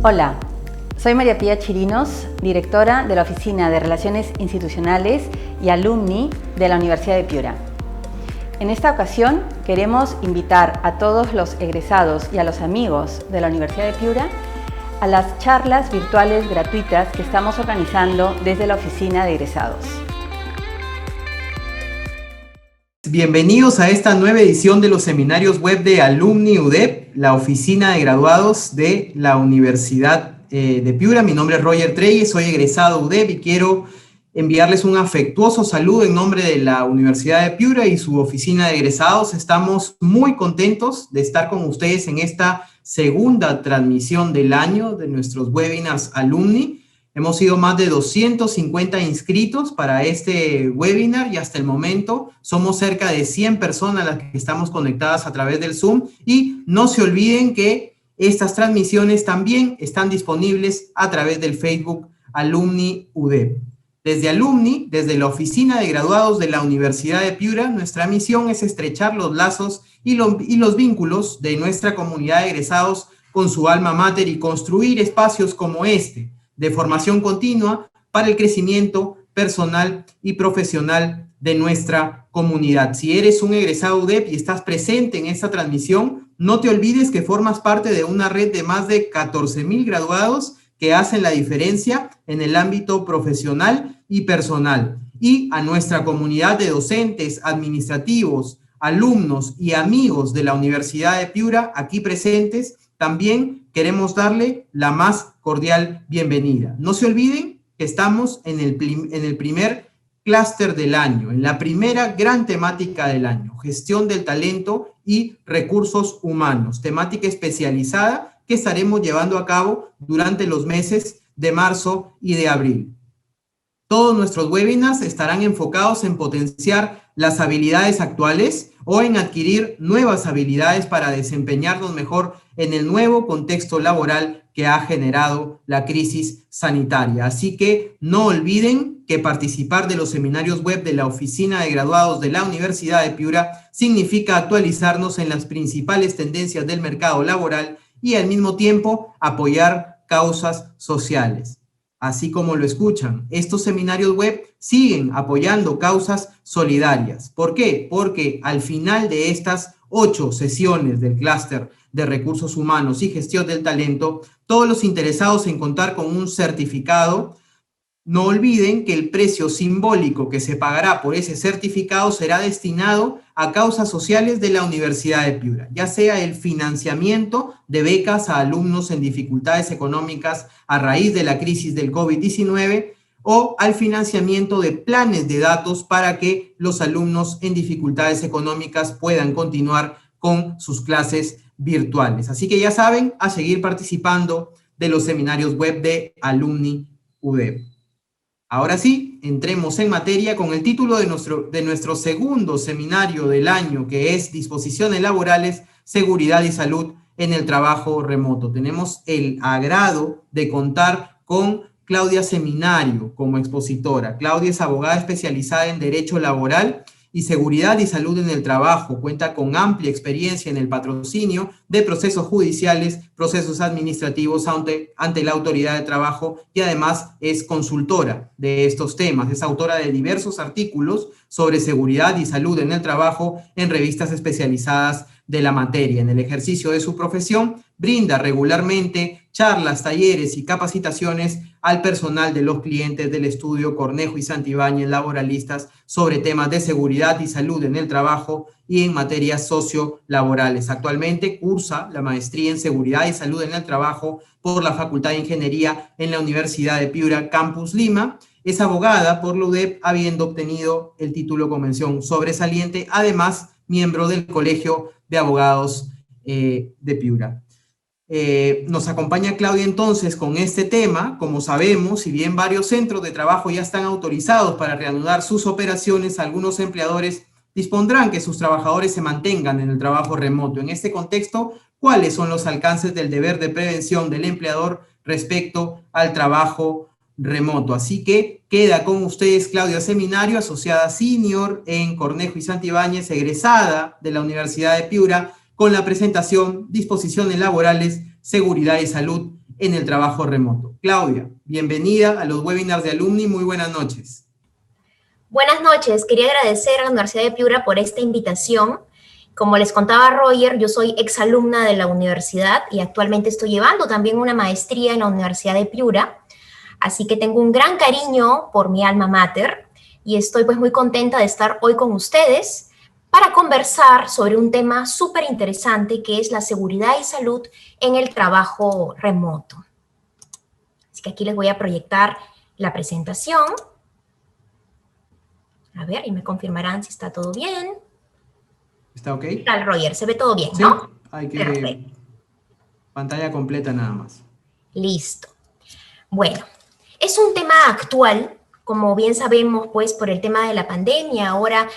Hola, soy María Pía Chirinos, directora de la Oficina de Relaciones Institucionales y Alumni de la Universidad de Piura. En esta ocasión queremos invitar a todos los egresados y a los amigos de la Universidad de Piura a las charlas virtuales gratuitas que estamos organizando desde la Oficina de Egresados. Bienvenidos a esta nueva edición de los seminarios web de Alumni UDEP, la oficina de graduados de la Universidad de Piura. Mi nombre es Roger Treyes, soy egresado UDEP y quiero enviarles un afectuoso saludo en nombre de la Universidad de Piura y su oficina de egresados. Estamos muy contentos de estar con ustedes en esta segunda transmisión del año de nuestros webinars Alumni. Hemos sido más de 250 inscritos para este webinar y hasta el momento somos cerca de 100 personas las que estamos conectadas a través del Zoom. Y no se olviden que estas transmisiones también están disponibles a través del Facebook Alumni UDEP. Desde Alumni, desde la Oficina de Graduados de la Universidad de Piura, nuestra misión es estrechar los lazos y los vínculos de nuestra comunidad de egresados con su alma mater y construir espacios como este, de formación continua para el crecimiento personal y profesional de nuestra comunidad. Si eres un egresado UDEP y estás presente en esta transmisión, no te olvides que formas parte de una red de más de 14,000 graduados que hacen la diferencia en el ámbito profesional y personal. Y a nuestra comunidad de docentes, administrativos, alumnos y amigos de la Universidad de Piura aquí presentes, también queremos darle la más cordial bienvenida. No se olviden que estamos en el primer clúster del año, en la primera gran temática del año, gestión del talento y recursos humanos, temática especializada que estaremos llevando a cabo durante los meses de marzo y de abril. Todos nuestros webinars estarán enfocados en potenciar las habilidades actuales o en adquirir nuevas habilidades para desempeñarnos mejor en el nuevo contexto laboral que ha generado la crisis sanitaria. Así que no olviden que participar de los seminarios web de la Oficina de Graduados de la Universidad de Piura significa actualizarnos en las principales tendencias del mercado laboral y al mismo tiempo apoyar causas sociales. Así como lo escuchan, estos seminarios web siguen apoyando causas solidarias. ¿Por qué? Porque al final de estas 8 sesiones del clúster de recursos humanos y gestión del talento, todos los interesados en contar con un certificado, no olviden que el precio simbólico que se pagará por ese certificado será destinado a causas sociales de la Universidad de Piura, ya sea el financiamiento de becas a alumnos en dificultades económicas a raíz de la crisis del COVID-19 o al financiamiento de planes de datos para que los alumnos en dificultades económicas puedan continuar con sus clases virtuales. Así que ya saben, a seguir participando de los seminarios web de Alumni UDEP. Ahora sí, entremos en materia con el título de nuestro segundo seminario del año, que es Disposiciones Laborales, Seguridad y Salud en el Trabajo Remoto. Tenemos el agrado de contar con Claudia Seminario como expositora. Claudia es abogada especializada en Derecho Laboral y Seguridad y Salud en el Trabajo. Cuenta con amplia experiencia en el patrocinio de procesos judiciales, procesos administrativos ante la autoridad de trabajo y además es consultora de estos temas. Es autora de diversos artículos sobre seguridad y salud en el trabajo en revistas especializadas de la materia. En el ejercicio de su profesión, brinda regularmente charlas, talleres y capacitaciones al personal de los clientes del estudio Cornejo y Santibáñez Laboralistas sobre temas de seguridad y salud en el trabajo y en materias sociolaborales. Actualmente cursa la maestría en Seguridad y Salud en el Trabajo por la Facultad de Ingeniería en la Universidad de Piura, Campus Lima. Es abogada por la UDEP, habiendo obtenido el título con mención sobresaliente, además miembro del Colegio de Abogados de Piura. Nos acompaña Claudia entonces con este tema. Como sabemos, si bien varios centros de trabajo ya están autorizados para reanudar sus operaciones, algunos empleadores dispondrán que sus trabajadores se mantengan en el trabajo remoto. En este contexto, ¿cuáles son los alcances del deber de prevención del empleador respecto al trabajo remoto? Así que queda con ustedes Claudia Seminario, asociada senior en Cornejo y Santibáñez, egresada de la Universidad de Piura, con la presentación Disposiciones Laborales, Seguridad y Salud en el trabajo remoto. Claudia, bienvenida a los webinars de Alumni, muy buenas noches. Buenas noches, quería agradecer a la Universidad de Piura por esta invitación. Como les contaba Roger, yo soy exalumna de la universidad y actualmente estoy llevando también una maestría en la Universidad de Piura, así que tengo un gran cariño por mi alma mater y estoy pues muy contenta de estar hoy con ustedes para conversar sobre un tema súper interesante que es la seguridad y salud en el trabajo remoto. Así que aquí les voy a proyectar la presentación. A ver, y me confirmarán si está todo bien. ¿Está ok? ¿Qué tal, Roger? Se ve todo bien, Sí, ¿no? hay que... Perfecto. Pantalla completa nada más. Listo. Bueno, es un tema actual, como bien sabemos, pues por el tema de la pandemia. Ahora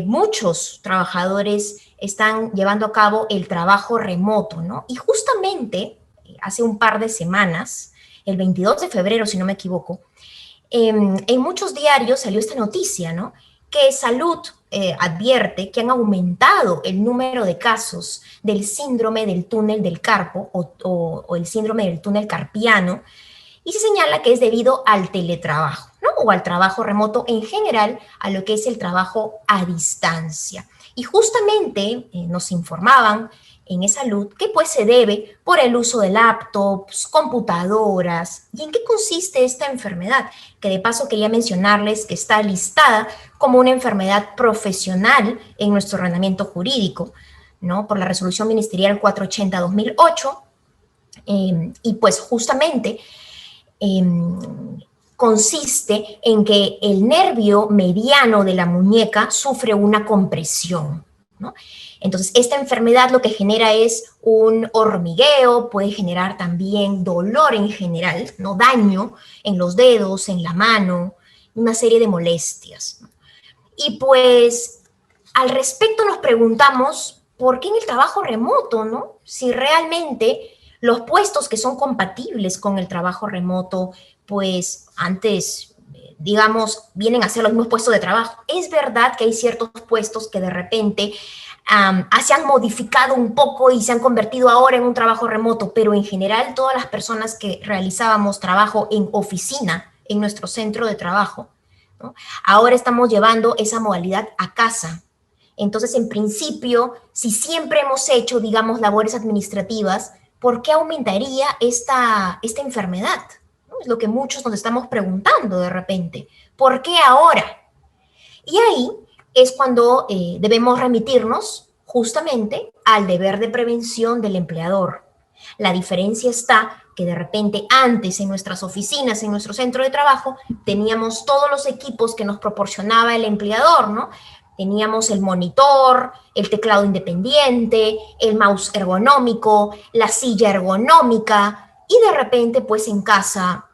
muchos trabajadores están llevando a cabo el trabajo remoto, ¿no? Y justamente hace un par de semanas, el 22 de febrero, si no me equivoco, en muchos diarios salió esta noticia, ¿no? Que Salud advierte que han aumentado el número de casos del síndrome del túnel del carpo o el síndrome del túnel carpiano, y se señala que es debido al teletrabajo, ¿no? O al trabajo remoto en general, a lo que es el trabajo a distancia. Y justamente nos informaban en Salud que pues se debe por el uso de laptops, computadoras. ¿Y en qué consiste esta enfermedad? Que de paso quería mencionarles que está listada como una enfermedad profesional en nuestro ordenamiento jurídico, ¿no? Por la resolución ministerial 480-2008, y pues justamente consiste en que el nervio mediano de la muñeca sufre una compresión, ¿no? Entonces, esta enfermedad lo que genera es un hormigueo, puede generar también dolor en general, ¿no? Daño en los dedos, en la mano, una serie de molestias, ¿no? Y pues, al respecto nos preguntamos, ¿por qué en el trabajo remoto, no? Si realmente los puestos que son compatibles con el trabajo remoto, pues antes, digamos, vienen a ser los mismos puestos de trabajo. Es verdad que hay ciertos puestos que de repente se han modificado un poco y se han convertido ahora en un trabajo remoto, pero en general todas las personas que realizábamos trabajo en oficina, en nuestro centro de trabajo, ¿no? Ahora estamos llevando esa modalidad a casa. Entonces, en principio, si siempre hemos hecho, digamos, labores administrativas, ¿por qué aumentaría esta enfermedad? ¿No? Es lo que muchos nos estamos preguntando de repente. ¿Por qué ahora? Y ahí es cuando debemos remitirnos justamente al deber de prevención del empleador. La diferencia está que de repente antes en nuestras oficinas, en nuestro centro de trabajo, teníamos todos los equipos que nos proporcionaba el empleador, ¿no? Teníamos el monitor, el teclado independiente, el mouse ergonómico, la silla ergonómica, y de repente, pues en casa,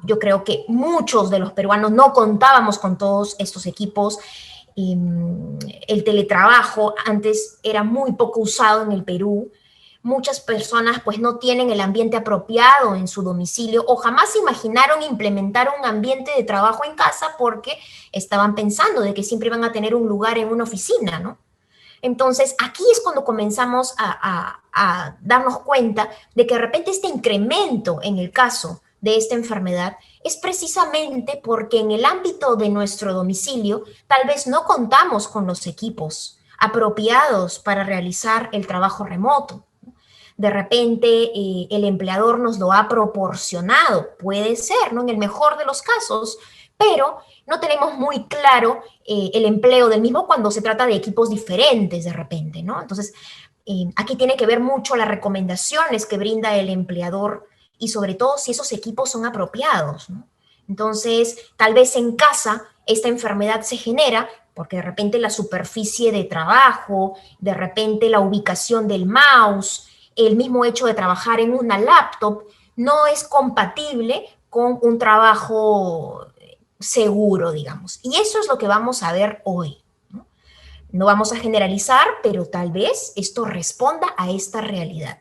yo creo que muchos de los peruanos no contábamos con todos estos equipos. El teletrabajo antes era muy poco usado en el Perú. Muchas personas pues no tienen el ambiente apropiado en su domicilio o jamás imaginaron implementar un ambiente de trabajo en casa porque estaban pensando de que siempre iban a tener un lugar en una oficina, ¿no? Entonces, aquí es cuando comenzamos a darnos cuenta de que de repente este incremento en el caso de esta enfermedad es precisamente porque en el ámbito de nuestro domicilio tal vez no contamos con los equipos apropiados para realizar el trabajo remoto. De repente el empleador nos lo ha proporcionado, puede ser, ¿no? En el mejor de los casos, pero no tenemos muy claro el empleo del mismo cuando se trata de equipos diferentes de repente, ¿no? Entonces, aquí tiene que ver mucho las recomendaciones que brinda el empleador y sobre todo si esos equipos son apropiados, ¿no? Entonces, tal vez en casa esta enfermedad se genera porque de repente la superficie de trabajo, de repente la ubicación del mouse, el mismo hecho de trabajar en una laptop no es compatible con un trabajo seguro, digamos. Y eso es lo que vamos a ver hoy, ¿no? No vamos a generalizar, pero tal vez esto responda a esta realidad.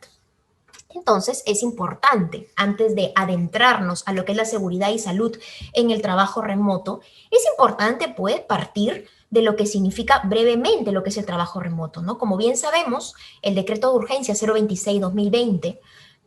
Entonces, es importante, antes de adentrarnos a lo que es la seguridad y salud en el trabajo remoto, es importante poder partir de lo que significa brevemente lo que es el trabajo remoto, ¿no? Como bien sabemos, el decreto de urgencia 026-2020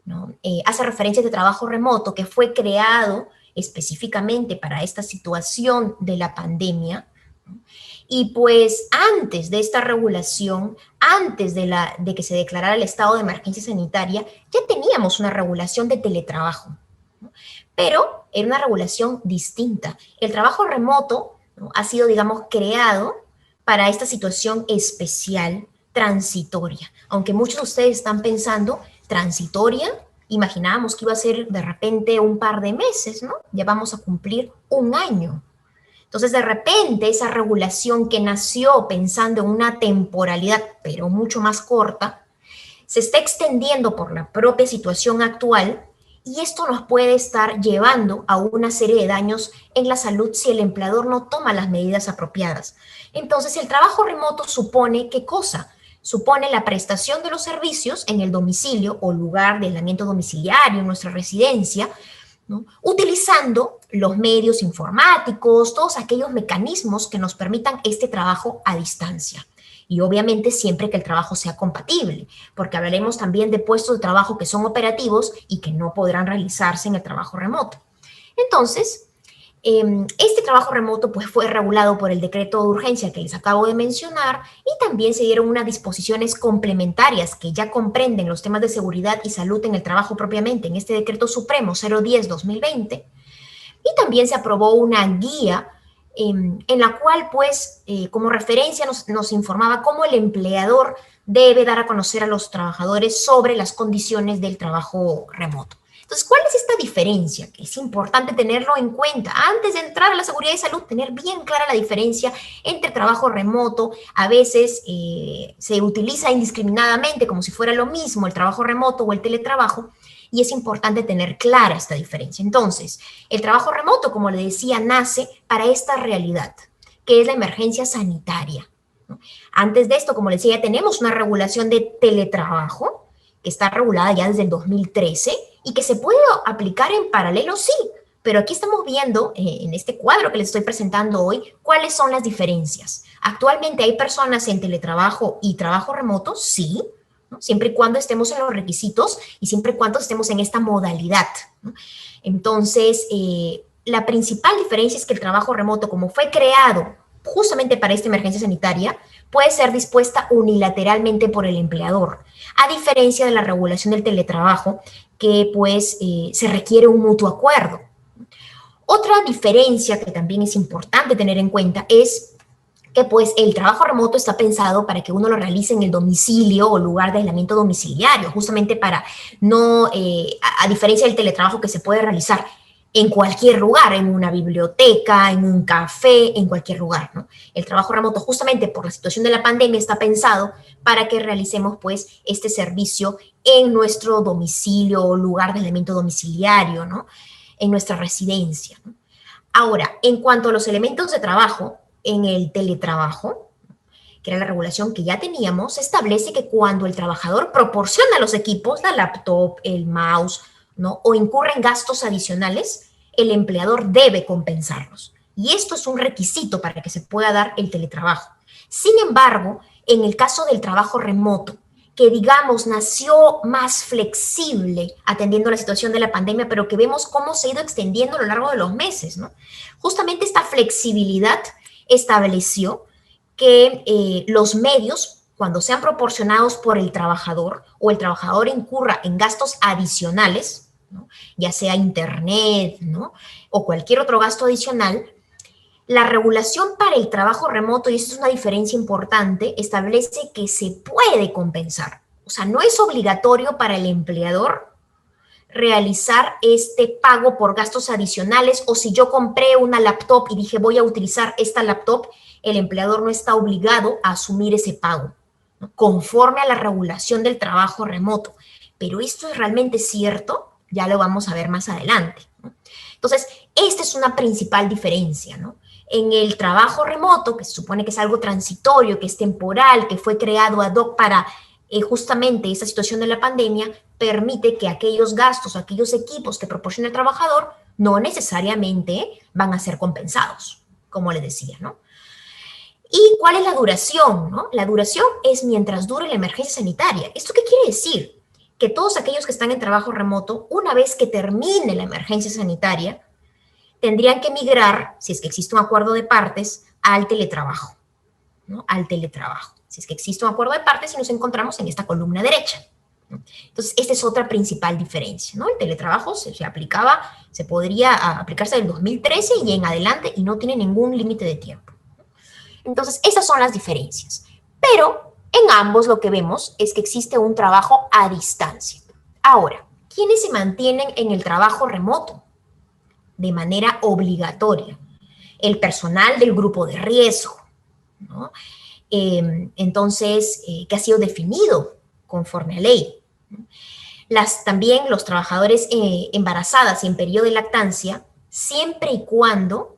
¿no? Hace referencia a este trabajo remoto que fue creado específicamente para esta situación de la pandemia, ¿no? Y pues antes de esta regulación, antes de que se declarara el estado de emergencia sanitaria, ya teníamos una regulación de teletrabajo, ¿no? Pero era una regulación distinta. El trabajo remoto, ¿no?, ha sido, digamos, creado para esta situación especial, transitoria. Aunque muchos de ustedes están pensando, transitoria, imaginábamos que iba a ser de repente un par de meses, ¿no? Ya vamos a cumplir un año. Entonces, de repente, esa regulación que nació pensando en una temporalidad, pero mucho más corta, se está extendiendo por la propia situación actual y esto nos puede estar llevando a una serie de daños en la salud si el empleador no toma las medidas apropiadas. Entonces, el trabajo remoto supone, ¿qué cosa? Supone la prestación de los servicios en el domicilio o lugar de aislamiento domiciliario, en nuestra residencia, ¿no?, utilizando los medios informáticos, todos aquellos mecanismos que nos permitan este trabajo a distancia. Y obviamente siempre que el trabajo sea compatible, porque hablaremos también de puestos de trabajo que son operativos y que no podrán realizarse en el trabajo remoto. Entonces, este trabajo remoto pues, fue regulado por el decreto de urgencia que les acabo de mencionar y también se dieron unas disposiciones complementarias que ya comprenden los temas de seguridad y salud en el trabajo propiamente en este decreto supremo 010-2020 y también se aprobó una guía en la cual pues como referencia nos informaba cómo el empleador debe dar a conocer a los trabajadores sobre las condiciones del trabajo remoto. Entonces, ¿cuál es esta diferencia? Que es importante tenerlo en cuenta. Antes de entrar a la seguridad y salud, tener bien clara la diferencia entre trabajo remoto. A veces se utiliza indiscriminadamente como si fuera lo mismo el trabajo remoto o el teletrabajo, y es importante tener clara esta diferencia. Entonces, el trabajo remoto, como le decía, nace para esta realidad, que es la emergencia sanitaria, ¿no? Antes de esto, como les decía, ya tenemos una regulación de teletrabajo, que está regulada ya desde el 2013 y que se puede aplicar en paralelo, sí, pero aquí estamos viendo en este cuadro que les estoy presentando hoy cuáles son las diferencias. Actualmente hay personas en teletrabajo y trabajo remoto, sí, ¿no?, siempre y cuando estemos en los requisitos y siempre y cuando estemos en esta modalidad, ¿no? Entonces, la principal diferencia es que el trabajo remoto, como fue creado justamente para esta emergencia sanitaria, puede ser dispuesta unilateralmente por el empleador, a diferencia de la regulación del teletrabajo, que pues se requiere un mutuo acuerdo. Otra diferencia que también es importante tener en cuenta es que pues el trabajo remoto está pensado para que uno lo realice en el domicilio o lugar de aislamiento domiciliario, justamente para no, a diferencia del teletrabajo que se puede realizar en cualquier lugar, en una biblioteca, en un café, en cualquier lugar, ¿no? El trabajo remoto, justamente por la situación de la pandemia, está pensado para que realicemos, pues, este servicio en nuestro domicilio o lugar de aislamiento domiciliario, ¿no?, en nuestra residencia, ¿no? Ahora, en cuanto a los elementos de trabajo, en el teletrabajo, que era la regulación que ya teníamos, se establece que cuando el trabajador proporciona los equipos, la laptop, el mouse, ¿no?, o incurre en gastos adicionales, el empleador debe compensarlos. Y esto es un requisito para que se pueda dar el teletrabajo. Sin embargo, en el caso del trabajo remoto, que digamos nació más flexible atendiendo la situación de la pandemia, pero que vemos cómo se ha ido extendiendo a lo largo de los meses, ¿no? Justamente esta flexibilidad estableció que los medios, cuando sean proporcionados por el trabajador o el trabajador incurra en gastos adicionales, ¿no?, ya sea internet, ¿no?, o cualquier otro gasto adicional, la regulación para el trabajo remoto, y esto es una diferencia importante, establece que se puede compensar. O sea, no es obligatorio para el empleador realizar este pago por gastos adicionales, o si yo compré una laptop y dije voy a utilizar esta laptop, el empleador no está obligado a asumir ese pago, ¿no?, conforme a la regulación del trabajo remoto. Pero esto es realmente cierto, ya lo vamos a ver más adelante, ¿no? Entonces, esta es una principal diferencia, ¿no? En el trabajo remoto, que se supone que es algo transitorio, que es temporal, que fue creado ad hoc para justamente esta situación de la pandemia, permite que aquellos gastos, aquellos equipos que proporciona el trabajador no necesariamente van a ser compensados, como les decía, ¿no? ¿Y cuál es la duración, no? La duración es mientras dure la emergencia sanitaria. ¿Esto qué quiere decir? que todos aquellos que están en trabajo remoto, una vez que termine la emergencia sanitaria, tendrían que migrar, si es que existe un acuerdo de partes, al teletrabajo, ¿no? Al teletrabajo. Si es que existe un acuerdo de partes y nos encontramos en esta columna derecha, ¿no? Entonces, esta es otra principal diferencia, ¿no? El teletrabajo se podría aplicarse del 2013 y en adelante y no tiene ningún límite de tiempo. Entonces, esas son las diferencias. Pero en ambos lo que vemos es que existe un trabajo a distancia. Ahora, ¿quiénes se mantienen en el trabajo remoto? De manera obligatoria. El personal del grupo de riesgo, ¿no? Entonces, que ha sido definido conforme a ley. También los trabajadores embarazadas y en periodo de lactancia, siempre y cuando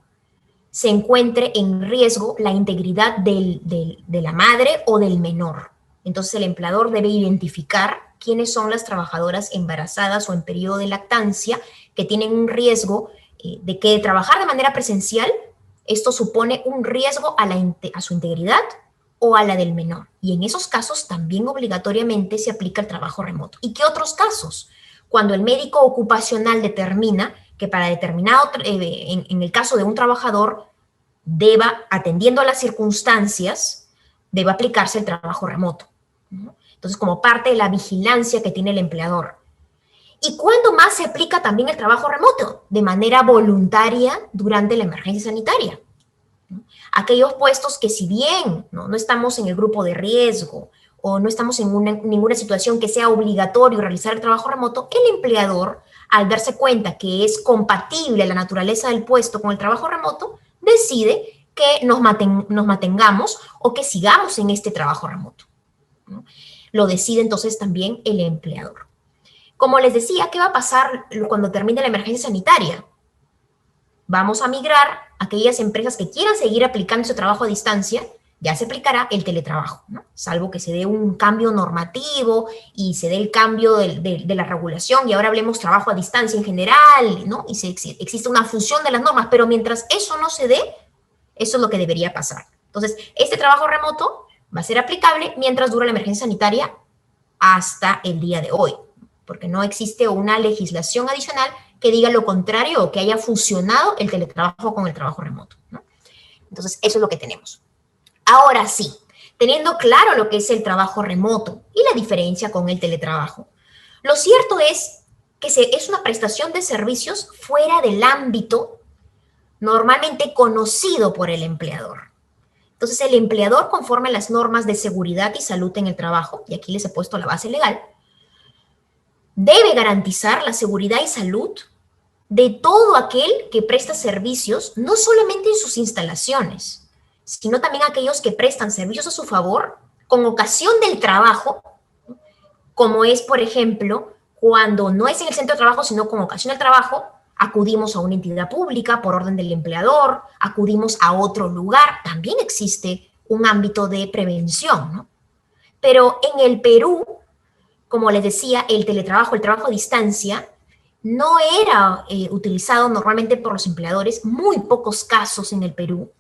se encuentre en riesgo la integridad de la madre o del menor. Entonces, el empleador debe identificar quiénes son las trabajadoras embarazadas o en periodo de lactancia que tienen un riesgo de que trabajar de manera presencial, esto supone un riesgo a su integridad o a la del menor. Y en esos casos también obligatoriamente se aplica el trabajo remoto. ¿Y qué otros casos? Cuando el médico ocupacional determina que para determinado, en el caso de un trabajador, atendiendo a las circunstancias, debe aplicarse el trabajo remoto, ¿no? Entonces, como parte de la vigilancia que tiene el empleador. ¿Y cuándo más se aplica también el trabajo remoto? De manera voluntaria durante la emergencia sanitaria, ¿no? Aquellos puestos que si bien no estamos en el grupo de riesgo o no estamos en ninguna situación que sea obligatorio realizar el trabajo remoto, el empleador, al darse cuenta que es compatible la naturaleza del puesto con el trabajo remoto, decide que nos mantengamos o que sigamos en este trabajo remoto, ¿no? Lo decide entonces también el empleador. Como les decía, ¿qué va a pasar cuando termine la emergencia sanitaria? Vamos a migrar a aquellas empresas que quieran seguir aplicando ese trabajo a distancia, ya se aplicará el teletrabajo, ¿no? Salvo que se dé un cambio normativo y se dé el cambio de la regulación y ahora hablemos trabajo a distancia en general, ¿no? Y existe una fusión de las normas, pero mientras eso no se dé, eso es lo que debería pasar. Entonces, este trabajo remoto va a ser aplicable mientras dura la emergencia sanitaria hasta el día de hoy, porque no existe una legislación adicional que diga lo contrario o que haya fusionado el teletrabajo con el trabajo remoto, ¿no? Entonces, eso es lo que tenemos. Ahora sí, teniendo claro lo que es el trabajo remoto y la diferencia con el teletrabajo, lo cierto es que es una prestación de servicios fuera del ámbito normalmente conocido por el empleador. Entonces, el empleador, conforme a las normas de seguridad y salud en el trabajo, y aquí les he puesto la base legal, debe garantizar la seguridad y salud de todo aquel que presta servicios, no solamente en sus instalaciones, sino también aquellos que prestan servicios a su favor con ocasión del trabajo, como es, por ejemplo, cuando no es en el centro de trabajo, sino con ocasión del trabajo, acudimos a una entidad pública por orden del empleador, acudimos a otro lugar, también existe un ámbito de prevención, ¿no? Pero en el Perú, como les decía, el trabajo a distancia, no era utilizado normalmente por los empleadores, muy pocos casos en el Perú.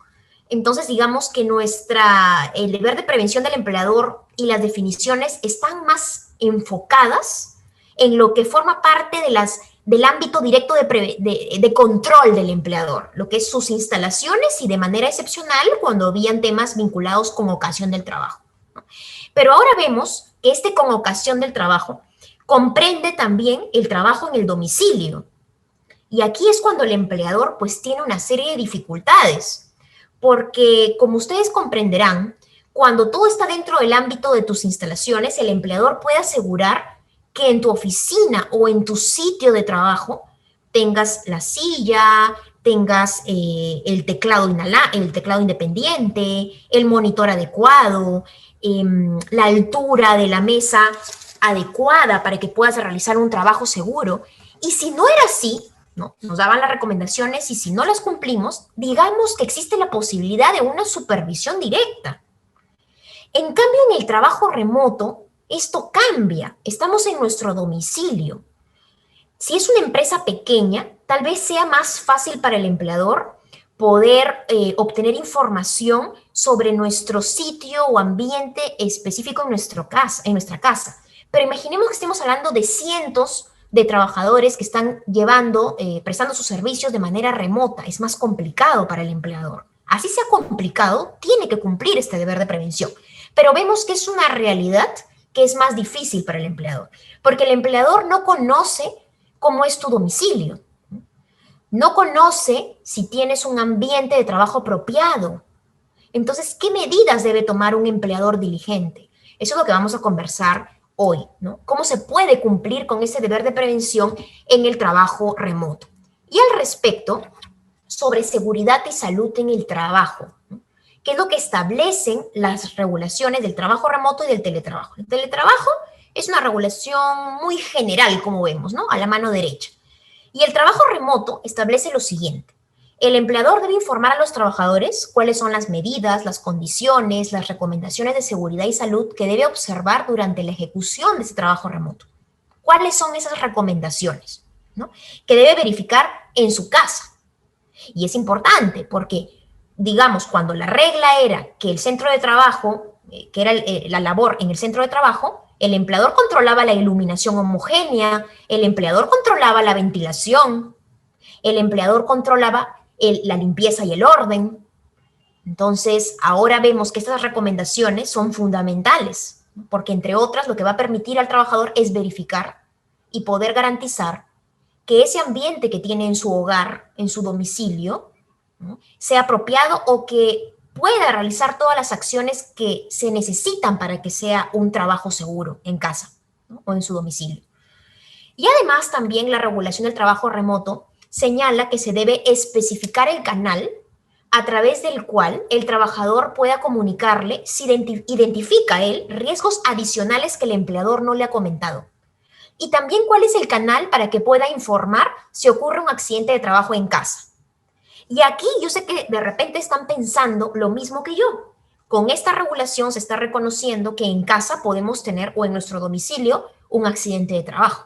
Entonces, digamos que el deber de prevención del empleador y las definiciones están más enfocadas en lo que forma parte del ámbito directo de control del empleador, lo que es sus instalaciones y de manera excepcional cuando habían temas vinculados con ocasión del trabajo, ¿no? Pero ahora vemos que con ocasión del trabajo comprende también el trabajo en el domicilio. Y aquí es cuando el empleador pues tiene una serie de dificultades. Porque, como ustedes comprenderán, cuando todo está dentro del ámbito de tus instalaciones, el empleador puede asegurar que en tu oficina o en tu sitio de trabajo tengas la silla, tengas el teclado independiente, el monitor adecuado, la altura de la mesa adecuada para que puedas realizar un trabajo seguro. Y si no era así, ¿no? Nos daban las recomendaciones y si no las cumplimos, digamos que existe la posibilidad de una supervisión directa. En cambio, en el trabajo remoto, esto cambia. Estamos en nuestro domicilio. Si es una empresa pequeña, tal vez sea más fácil para el empleador poder obtener información sobre nuestro sitio o ambiente específico en nuestra casa. Pero imaginemos que estemos hablando de cientos de trabajadores que están prestando sus servicios de manera remota. Es más complicado para el empleador. Así sea complicado, tiene que cumplir este deber de prevención. Pero vemos que es una realidad que es más difícil para el empleador, porque el empleador no conoce cómo es tu domicilio, no conoce si tienes un ambiente de trabajo apropiado. Entonces, ¿qué medidas debe tomar un empleador diligente? Eso es lo que vamos a conversar hoy, ¿no? ¿Cómo se puede cumplir con ese deber de prevención en el trabajo remoto? Y al respecto, sobre seguridad y salud en el trabajo, ¿no? ¿Qué es lo que establecen las regulaciones del trabajo remoto y del teletrabajo? El teletrabajo es una regulación muy general, como vemos, ¿no? A la mano derecha. Y el trabajo remoto establece lo siguiente. El empleador debe informar a los trabajadores cuáles son las medidas, las condiciones, las recomendaciones de seguridad y salud que debe observar durante la ejecución de ese trabajo remoto. ¿Cuáles son esas recomendaciones, ¿no? Que debe verificar en su casa? Y es importante porque, digamos, cuando la regla era que el centro de trabajo, que era la labor en el centro de trabajo, el empleador controlaba la iluminación homogénea, el empleador controlaba la ventilación, el empleador controlaba la limpieza y el orden. Entonces, ahora vemos que estas recomendaciones son fundamentales, porque entre otras lo que va a permitir al trabajador es verificar y poder garantizar que ese ambiente que tiene en su hogar, en su domicilio, ¿no?, sea apropiado o que pueda realizar todas las acciones que se necesitan para que sea un trabajo seguro en casa, ¿no?, o en su domicilio. Y además también la regulación del trabajo remoto señala que se debe especificar el canal a través del cual el trabajador pueda comunicarle si identifica él riesgos adicionales que el empleador no le ha comentado. Y también cuál es el canal para que pueda informar si ocurre un accidente de trabajo en casa. Y aquí yo sé que de repente están pensando lo mismo que yo. Con esta regulación se está reconociendo que en casa podemos tener o en nuestro domicilio un accidente de trabajo.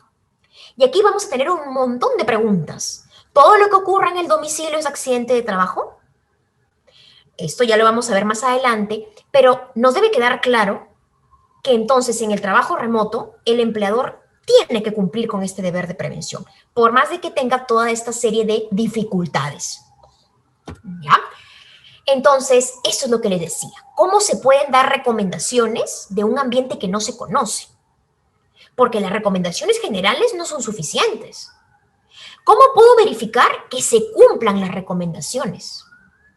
Y aquí vamos a tener un montón de preguntas. ¿Todo lo que ocurra en el domicilio es accidente de trabajo? Esto ya lo vamos a ver más adelante, pero nos debe quedar claro que entonces en el trabajo remoto el empleador tiene que cumplir con este deber de prevención, por más de que tenga toda esta serie de dificultades. ¿Ya? Entonces, eso es lo que les decía. ¿Cómo se pueden dar recomendaciones de un ambiente que no se conoce? Porque las recomendaciones generales no son suficientes. ¿Cómo puedo verificar que se cumplan las recomendaciones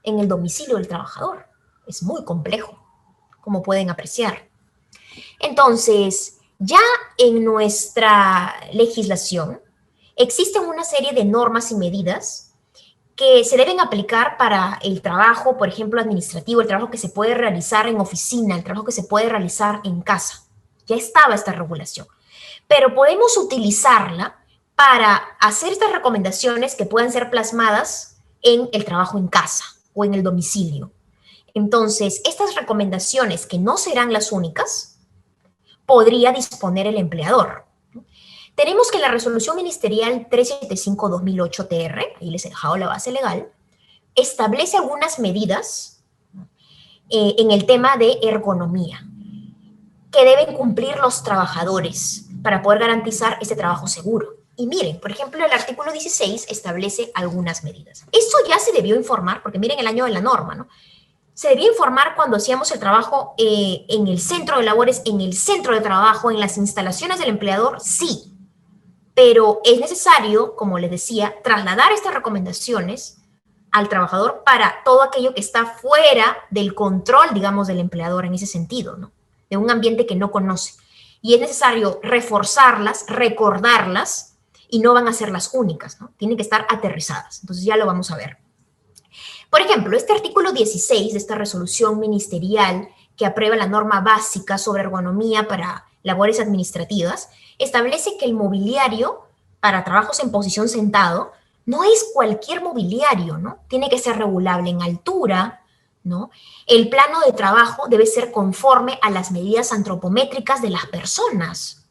en el domicilio del trabajador? Es muy complejo, como pueden apreciar. Entonces, ya en nuestra legislación existen una serie de normas y medidas que se deben aplicar para el trabajo, por ejemplo, administrativo, el trabajo que se puede realizar en oficina, el trabajo que se puede realizar en casa. Ya estaba esta regulación. Pero podemos utilizarla para hacer estas recomendaciones que puedan ser plasmadas en el trabajo en casa o en el domicilio. Entonces, estas recomendaciones, que no serán las únicas, podría disponer el empleador. Tenemos que la resolución ministerial 375-2008-TR, ahí les he dejado la base legal, establece algunas medidas en el tema de ergonomía que deben cumplir los trabajadores para poder garantizar este trabajo seguro. Y miren, por ejemplo, el artículo 16 establece algunas medidas. Eso ya se debió informar, porque miren el año de la norma, ¿no? Se debía informar cuando hacíamos el trabajo en el centro de labores, en el centro de trabajo, en las instalaciones del empleador, sí. Pero es necesario, como les decía, trasladar estas recomendaciones al trabajador para todo aquello que está fuera del control, digamos, del empleador en ese sentido, ¿no? De un ambiente que no conoce. Y es necesario reforzarlas, recordarlas, y no van a ser las únicas, ¿no? Tienen que estar aterrizadas. Entonces ya lo vamos a ver. Por ejemplo, este artículo 16 de esta resolución ministerial que aprueba la norma básica sobre ergonomía para labores administrativas establece que el mobiliario para trabajos en posición sentado no es cualquier mobiliario, ¿no? Tiene que ser regulable en altura, ¿no? El plano de trabajo debe ser conforme a las medidas antropométricas de las personas.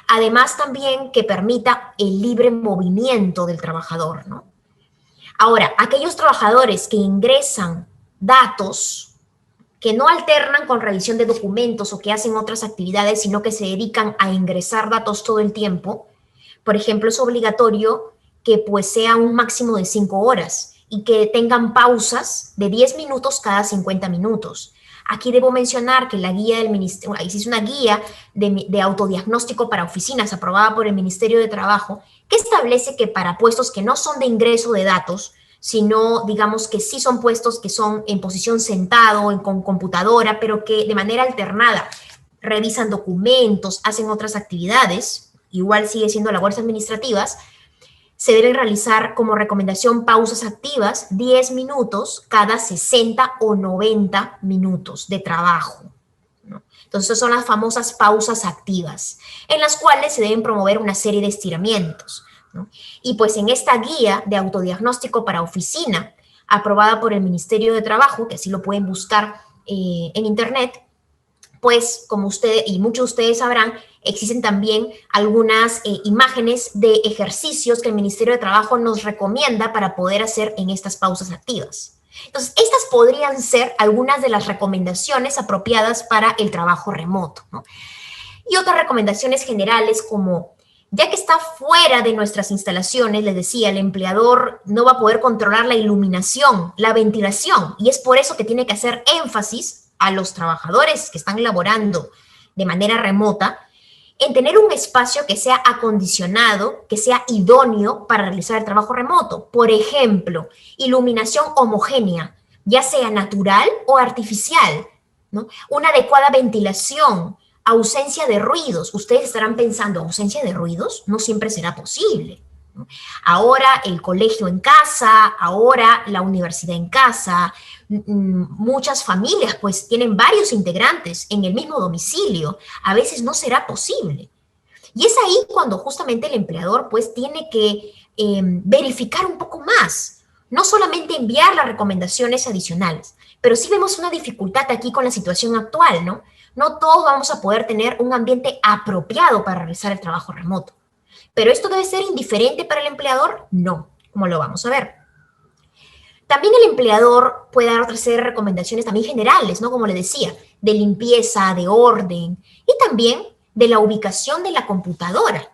Además, también que permita el libre movimiento del trabajador, ¿no? Ahora, aquellos trabajadores que ingresan datos que no alternan con revisión de documentos o que hacen otras actividades, sino que se dedican a ingresar datos todo el tiempo, por ejemplo, es obligatorio que pues sea un máximo de 5 horas y que tengan pausas de 10 minutos cada 50 minutos. Aquí debo mencionar que la guía del ministerio, existe una guía de autodiagnóstico para oficinas aprobada por el Ministerio de Trabajo que establece que para puestos que no son de ingreso de datos, sino digamos que sí son puestos que son en posición sentado, con computadora, pero que de manera alternada revisan documentos, hacen otras actividades, igual sigue siendo labores administrativas, se deben realizar como recomendación pausas activas 10 minutos cada 60 o 90 minutos de trabajo, ¿no? Entonces, esas son las famosas pausas activas, en las cuales se deben promover una serie de estiramientos, ¿no? Y pues en esta guía de autodiagnóstico para oficina, aprobada por el Ministerio de Trabajo, que así lo pueden buscar en internet, pues como ustedes y muchos de ustedes sabrán, existen también algunas imágenes de ejercicios que el Ministerio de Trabajo nos recomienda para poder hacer en estas pausas activas. Entonces, estas podrían ser algunas de las recomendaciones apropiadas para el trabajo remoto, ¿no? Y otras recomendaciones generales como, ya que está fuera de nuestras instalaciones, les decía, el empleador no va a poder controlar la iluminación, la ventilación, y es por eso que tiene que hacer énfasis a los trabajadores que están laborando de manera remota, en tener un espacio que sea acondicionado, que sea idóneo para realizar el trabajo remoto. Por ejemplo, iluminación homogénea, ya sea natural o artificial, ¿no? Una adecuada ventilación, ausencia de ruidos. Ustedes estarán pensando, ¿ausencia de ruidos? No siempre será posible, ¿no? Ahora el colegio en casa, ahora la universidad en casa, muchas familias pues tienen varios integrantes en el mismo domicilio, a veces no será posible. Y es ahí cuando justamente el empleador pues tiene que verificar un poco más, no solamente enviar las recomendaciones adicionales, pero sí vemos una dificultad aquí con la situación actual, ¿no? No todos vamos a poder tener un ambiente apropiado para realizar el trabajo remoto. ¿Pero esto debe ser indiferente para el empleador? No, como lo vamos a ver. También el empleador puede dar otras serie de recomendaciones también generales, ¿no? Como le decía, de limpieza, de orden y también de la ubicación de la computadora.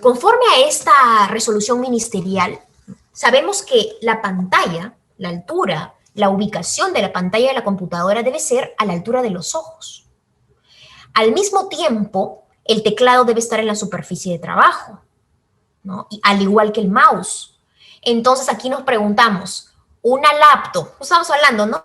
Conforme a esta resolución ministerial, sabemos que la pantalla, la altura, la ubicación de la pantalla de la computadora debe ser a la altura de los ojos. Al mismo tiempo, el teclado debe estar en la superficie de trabajo, ¿no? Y al igual que el mouse. Entonces aquí nos preguntamos, una laptop, estamos hablando, ¿no?,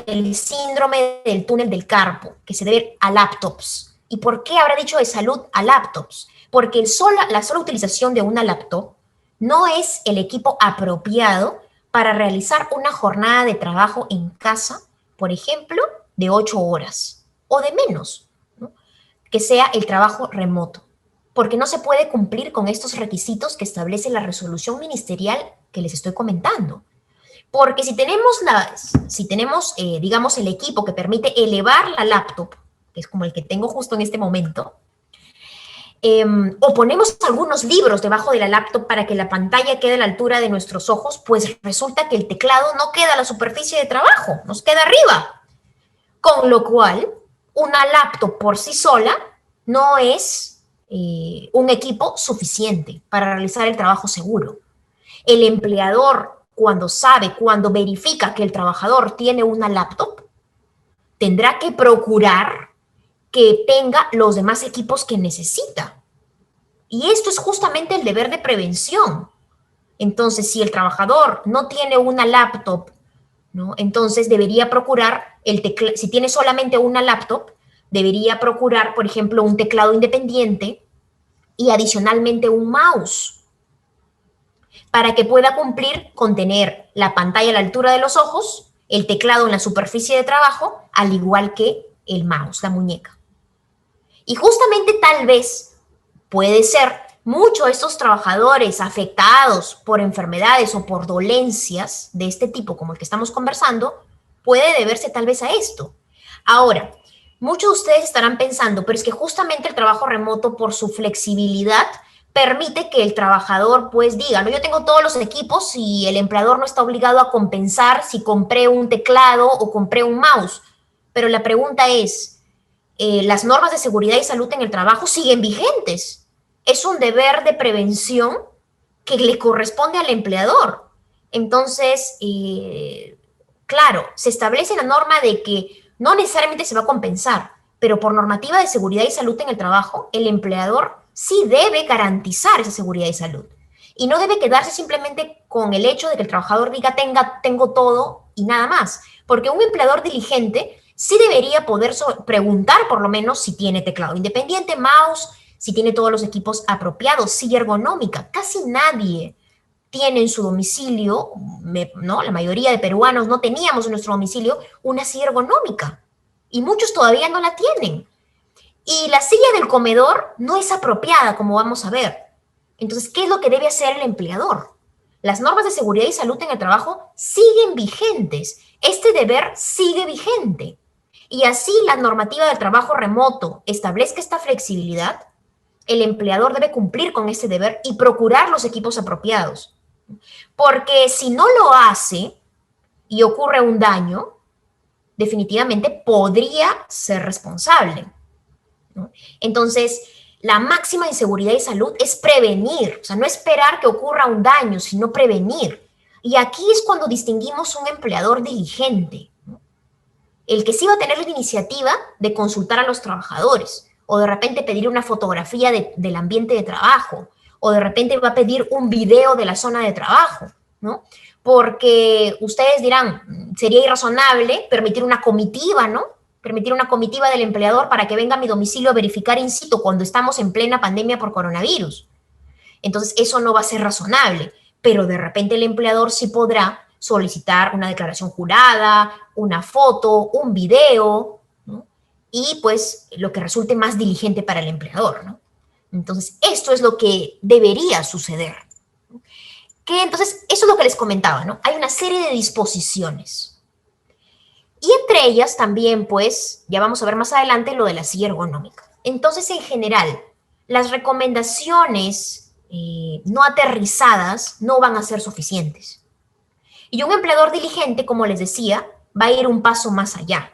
del síndrome del túnel del carpo, que se debe a laptops. ¿Y por qué habrá dicho de salud a laptops? Porque la sola utilización de una laptop no es el equipo apropiado para realizar una jornada de trabajo en casa, por ejemplo, de 8 horas o de menos, ¿no?, que sea el trabajo remoto, porque no se puede cumplir con estos requisitos que establece la resolución ministerial que les estoy comentando. Porque si tenemos, digamos, el equipo que permite elevar la laptop, que es como el que tengo justo en este momento, o ponemos algunos libros debajo de la laptop para que la pantalla quede a la altura de nuestros ojos, pues resulta que el teclado no queda a la superficie de trabajo, nos queda arriba. Con lo cual, una laptop por sí sola no es un equipo suficiente para realizar el trabajo seguro. El empleador, cuando verifica que el trabajador tiene una laptop, tendrá que procurar que tenga los demás equipos que necesita. Y esto es justamente el deber de prevención. Entonces, si el trabajador no tiene una laptop, ¿no?, entonces debería procurar, si tiene solamente una laptop, debería procurar, por ejemplo, un teclado independiente y adicionalmente un mouse, para que pueda cumplir con tener la pantalla a la altura de los ojos, el teclado en la superficie de trabajo, al igual que el mouse, la muñeca. Y justamente tal vez puede ser muchos de estos trabajadores afectados por enfermedades o por dolencias de este tipo, como el que estamos conversando, puede deberse tal vez a esto. Ahora, muchos de ustedes estarán pensando, pero es que justamente el trabajo remoto, por su flexibilidad, permite que el trabajador pues diga, no, yo tengo todos los equipos y el empleador no está obligado a compensar si compré un teclado o compré un mouse. Pero la pregunta es, ¿las normas de seguridad y salud en el trabajo siguen vigentes? Es un deber de prevención que le corresponde al empleador. Entonces, claro, se establece la norma de que no necesariamente se va a compensar, pero por normativa de seguridad y salud en el trabajo, el empleador sí debe garantizar esa seguridad y salud. Y no debe quedarse simplemente con el hecho de que el trabajador diga tengo todo y nada más. Porque un empleador diligente sí debería poder preguntar por lo menos si tiene teclado independiente, mouse, si tiene todos los equipos apropiados, silla ergonómica. Casi nadie tiene en su domicilio, ¿no? La mayoría de peruanos no teníamos en nuestro domicilio una silla ergonómica. Y muchos todavía no la tienen. Y la silla del comedor no es apropiada, como vamos a ver. Entonces, ¿qué es lo que debe hacer el empleador? Las normas de seguridad y salud en el trabajo siguen vigentes. Este deber sigue vigente. Y así la normativa del trabajo remoto establezca esta flexibilidad, el empleador debe cumplir con este deber y procurar los equipos apropiados. Porque si no lo hace y ocurre un daño, definitivamente podría ser responsable, ¿no? Entonces, la máxima de seguridad y salud es prevenir, o sea, no esperar que ocurra un daño, sino prevenir. Y aquí es cuando distinguimos un empleador diligente, ¿no? El que sí va a tener la iniciativa de consultar a los trabajadores, o de repente pedir una fotografía del ambiente de trabajo, o de repente va a pedir un video de la zona de trabajo, ¿no? Porque ustedes dirán, sería irrazonable permitir una comitiva, ¿no? Permitir una comitiva del empleador para que venga a mi domicilio a verificar in situ cuando estamos en plena pandemia por coronavirus. Entonces, eso no va a ser razonable, pero de repente el empleador sí podrá solicitar una declaración jurada, una foto, un video, ¿no? Y pues lo que resulte más diligente para el empleador, ¿no? Entonces, esto es lo que debería suceder. Que entonces, eso es lo que les comentaba, ¿no? Hay una serie de disposiciones. Y entre ellas también, pues, ya vamos a ver más adelante lo de la silla ergonómica. Entonces, en general, las recomendaciones no aterrizadas no van a ser suficientes. Y un empleador diligente, como les decía, va a ir un paso más allá.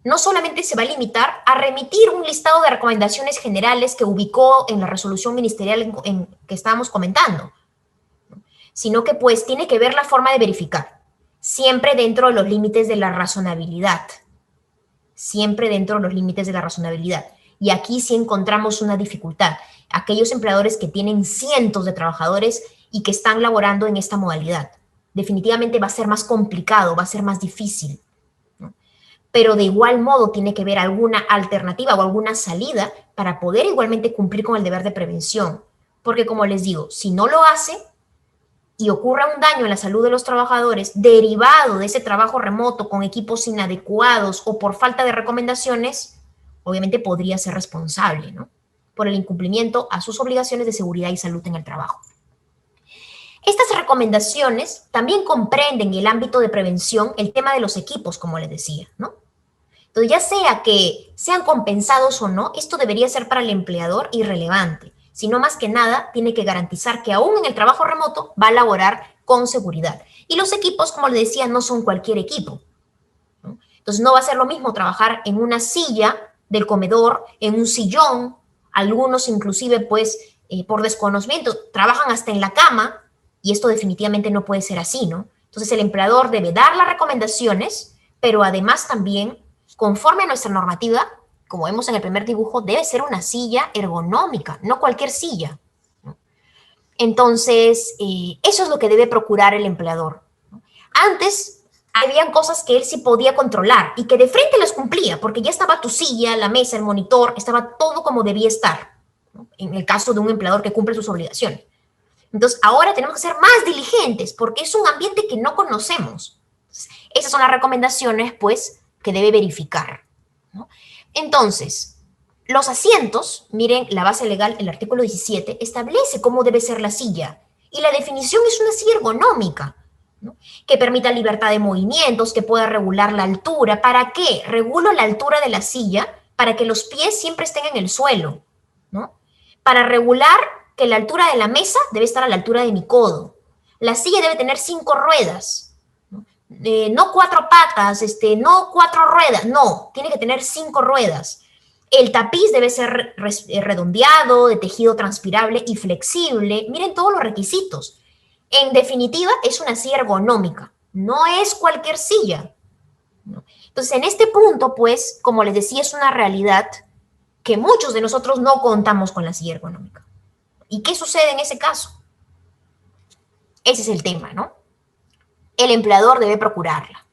No solamente se va a limitar a remitir un listado de recomendaciones generales que ubicó en la resolución ministerial en que estábamos comentando, sino que pues tiene que ver la forma de verificar, siempre dentro de los límites de la razonabilidad, siempre dentro de los límites de la razonabilidad. Y aquí sí encontramos una dificultad. Aquellos empleadores que tienen cientos de trabajadores y que están laborando en esta modalidad, definitivamente va a ser más complicado, va a ser más difícil, ¿no? Pero de igual modo tiene que haber alguna alternativa o alguna salida para poder igualmente cumplir con el deber de prevención. Porque como les digo, si no lo hace y ocurra un daño en la salud de los trabajadores derivado de ese trabajo remoto con equipos inadecuados o por falta de recomendaciones, obviamente podría ser responsable, ¿no? Por el incumplimiento a sus obligaciones de seguridad y salud en el trabajo. Estas recomendaciones también comprenden el ámbito de prevención, el tema de los equipos, como les decía, ¿no? Entonces, ya sea que sean compensados o no, esto debería ser para el empleador irrelevante, sino más que nada tiene que garantizar que aún en el trabajo remoto va a laborar con seguridad. Y los equipos, como les decía, no son cualquier equipo, ¿no? Entonces, no va a ser lo mismo trabajar en una silla del comedor, en un sillón, algunos inclusive, pues, por desconocimiento, trabajan hasta en la cama, y esto definitivamente no puede ser así, ¿no? Entonces, el empleador debe dar las recomendaciones, pero además también, conforme a nuestra normativa, como vemos en el primer dibujo, debe ser una silla ergonómica, no cualquier silla, ¿no? Entonces, eso es lo que debe procurar el empleador, ¿no? Antes, habían cosas que él sí podía controlar y que de frente las cumplía, porque ya estaba tu silla, la mesa, el monitor, estaba todo como debía estar, ¿no? En el caso de un empleador que cumple sus obligaciones. Entonces, ahora tenemos que ser más diligentes porque es un ambiente que no conocemos. Entonces, esas son las recomendaciones, pues, que debe verificar, ¿no? Entonces, los asientos, miren, la base legal, el artículo 17, establece cómo debe ser la silla. Y la definición es una silla ergonómica, ¿no? Que permita libertad de movimientos, que pueda regular la altura. ¿Para qué? Regulo la altura de la silla para que los pies siempre estén en el suelo, ¿no? Para regular que la altura de la mesa debe estar a la altura de mi codo. La silla debe tener 5 ruedas, ¿no? No 4 patas, no 4 ruedas, no, tiene que tener 5 ruedas. El tapiz debe ser redondeado, de tejido transpirable y flexible. Miren todos los requisitos. En definitiva, es una silla ergonómica, no es cualquier silla, ¿no? Entonces, en este punto, pues, como les decía, es una realidad que muchos de nosotros no contamos con la silla ergonómica. ¿Y qué sucede en ese caso? Ese es el tema, ¿no? El empleador debe procurarla.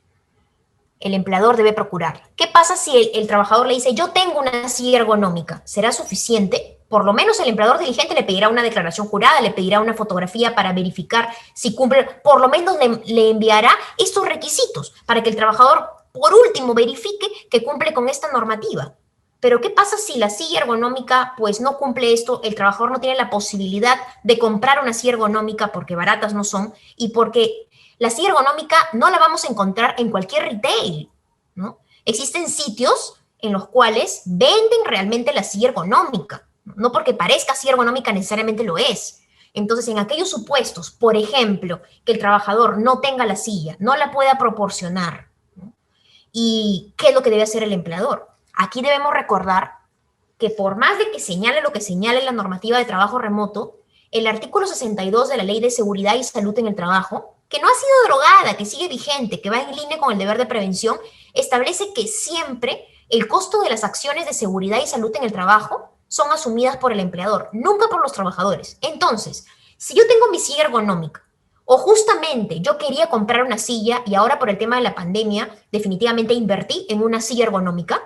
El empleador debe procurarla. ¿Qué pasa si el trabajador le dice, yo tengo una silla ergonómica? ¿Será suficiente? Por lo menos el empleador diligente le pedirá una declaración jurada, le pedirá una fotografía para verificar si cumple, por lo menos le enviará estos requisitos para que el trabajador, por último, verifique que cumple con esta normativa. Pero ¿qué pasa si la silla ergonómica pues no cumple esto? El trabajador no tiene la posibilidad de comprar una silla ergonómica porque baratas no son y porque la silla ergonómica no la vamos a encontrar en cualquier retail, ¿no? Existen sitios en los cuales venden realmente la silla ergonómica, no porque parezca silla ergonómica necesariamente lo es. Entonces, en aquellos supuestos, por ejemplo, que el trabajador no tenga la silla, no la pueda proporcionar, ¿no? ¿Y qué es lo que debe hacer el empleador? Aquí debemos recordar que por más de que señale lo que señale la normativa de trabajo remoto, el artículo 62 de la Ley de Seguridad y Salud en el Trabajo, que no ha sido derogada, que sigue vigente, que va en línea con el deber de prevención, establece que siempre el costo de las acciones de seguridad y salud en el trabajo son asumidas por el empleador, nunca por los trabajadores. Entonces, si yo tengo mi silla ergonómica, o justamente yo quería comprar una silla y ahora por el tema de la pandemia definitivamente invertí en una silla ergonómica,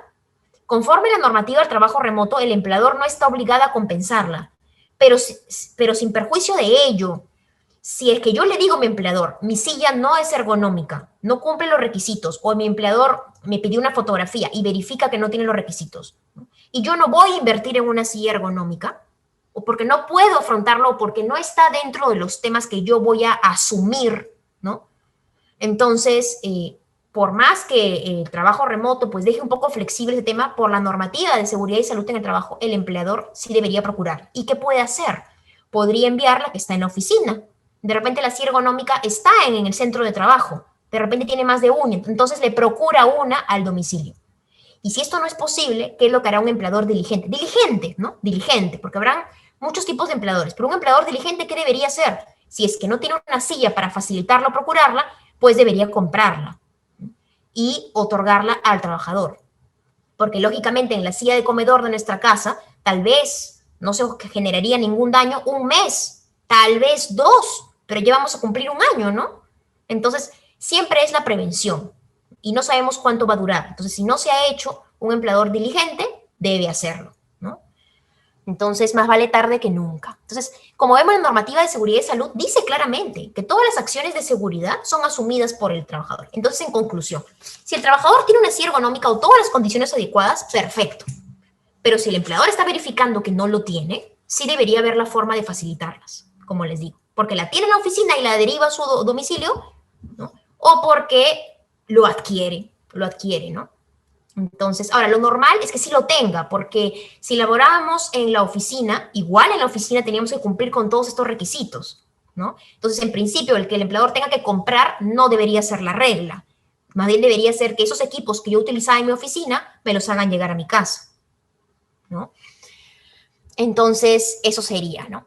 conforme a la normativa del trabajo remoto, el empleador no está obligado a compensarla, pero sin perjuicio de ello, si es que yo le digo a mi empleador, mi silla no es ergonómica, no cumple los requisitos, o mi empleador me pidió una fotografía y verifica que no tiene los requisitos, ¿no? Y yo no voy a invertir en una silla ergonómica, o porque no puedo afrontarlo, o porque no está dentro de los temas que yo voy a asumir, ¿no? Entonces, por más que el trabajo remoto pues deje un poco flexible ese tema, por la normativa de seguridad y salud en el trabajo, el empleador sí debería procurar. ¿Y qué puede hacer? Podría enviar la que está en la oficina. De repente la silla ergonómica está en el centro de trabajo. De repente tiene más de una, entonces le procura una al domicilio. Y si esto no es posible, ¿qué es lo que hará un empleador diligente? Diligente, ¿no? Diligente, porque habrán muchos tipos de empleadores. Pero un empleador diligente, ¿qué debería hacer? Si es que no tiene una silla para facilitarla o procurarla, pues debería comprarla y otorgarla al trabajador. Porque lógicamente en la silla de comedor de nuestra casa, tal vez no se generaría ningún daño un mes, tal vez 2, pero ya vamos a cumplir un año, ¿no? Entonces, siempre es la prevención y no sabemos cuánto va a durar. Entonces, si no se ha hecho, un empleador diligente debe hacerlo, ¿no? Entonces, más vale tarde que nunca. Entonces, como vemos, la normativa de seguridad y salud dice claramente que todas las acciones de seguridad son asumidas por el trabajador. Entonces, en conclusión, si el trabajador tiene una silla ergonómica o todas las condiciones adecuadas, perfecto. Pero si el empleador está verificando que no lo tiene, sí debería haber la forma de facilitarlas, como les digo. Porque la tiene en la oficina y la deriva a su domicilio, ¿no? O porque lo adquiere, ¿no? Entonces, ahora, lo normal es que sí lo tenga, porque si laborábamos en la oficina, igual en la oficina teníamos que cumplir con todos estos requisitos, ¿no? Entonces, en principio, el que el empleador tenga que comprar no debería ser la regla. Más bien debería ser que esos equipos que yo utilizaba en mi oficina me los hagan llegar a mi casa, ¿no? Entonces, eso sería, ¿no?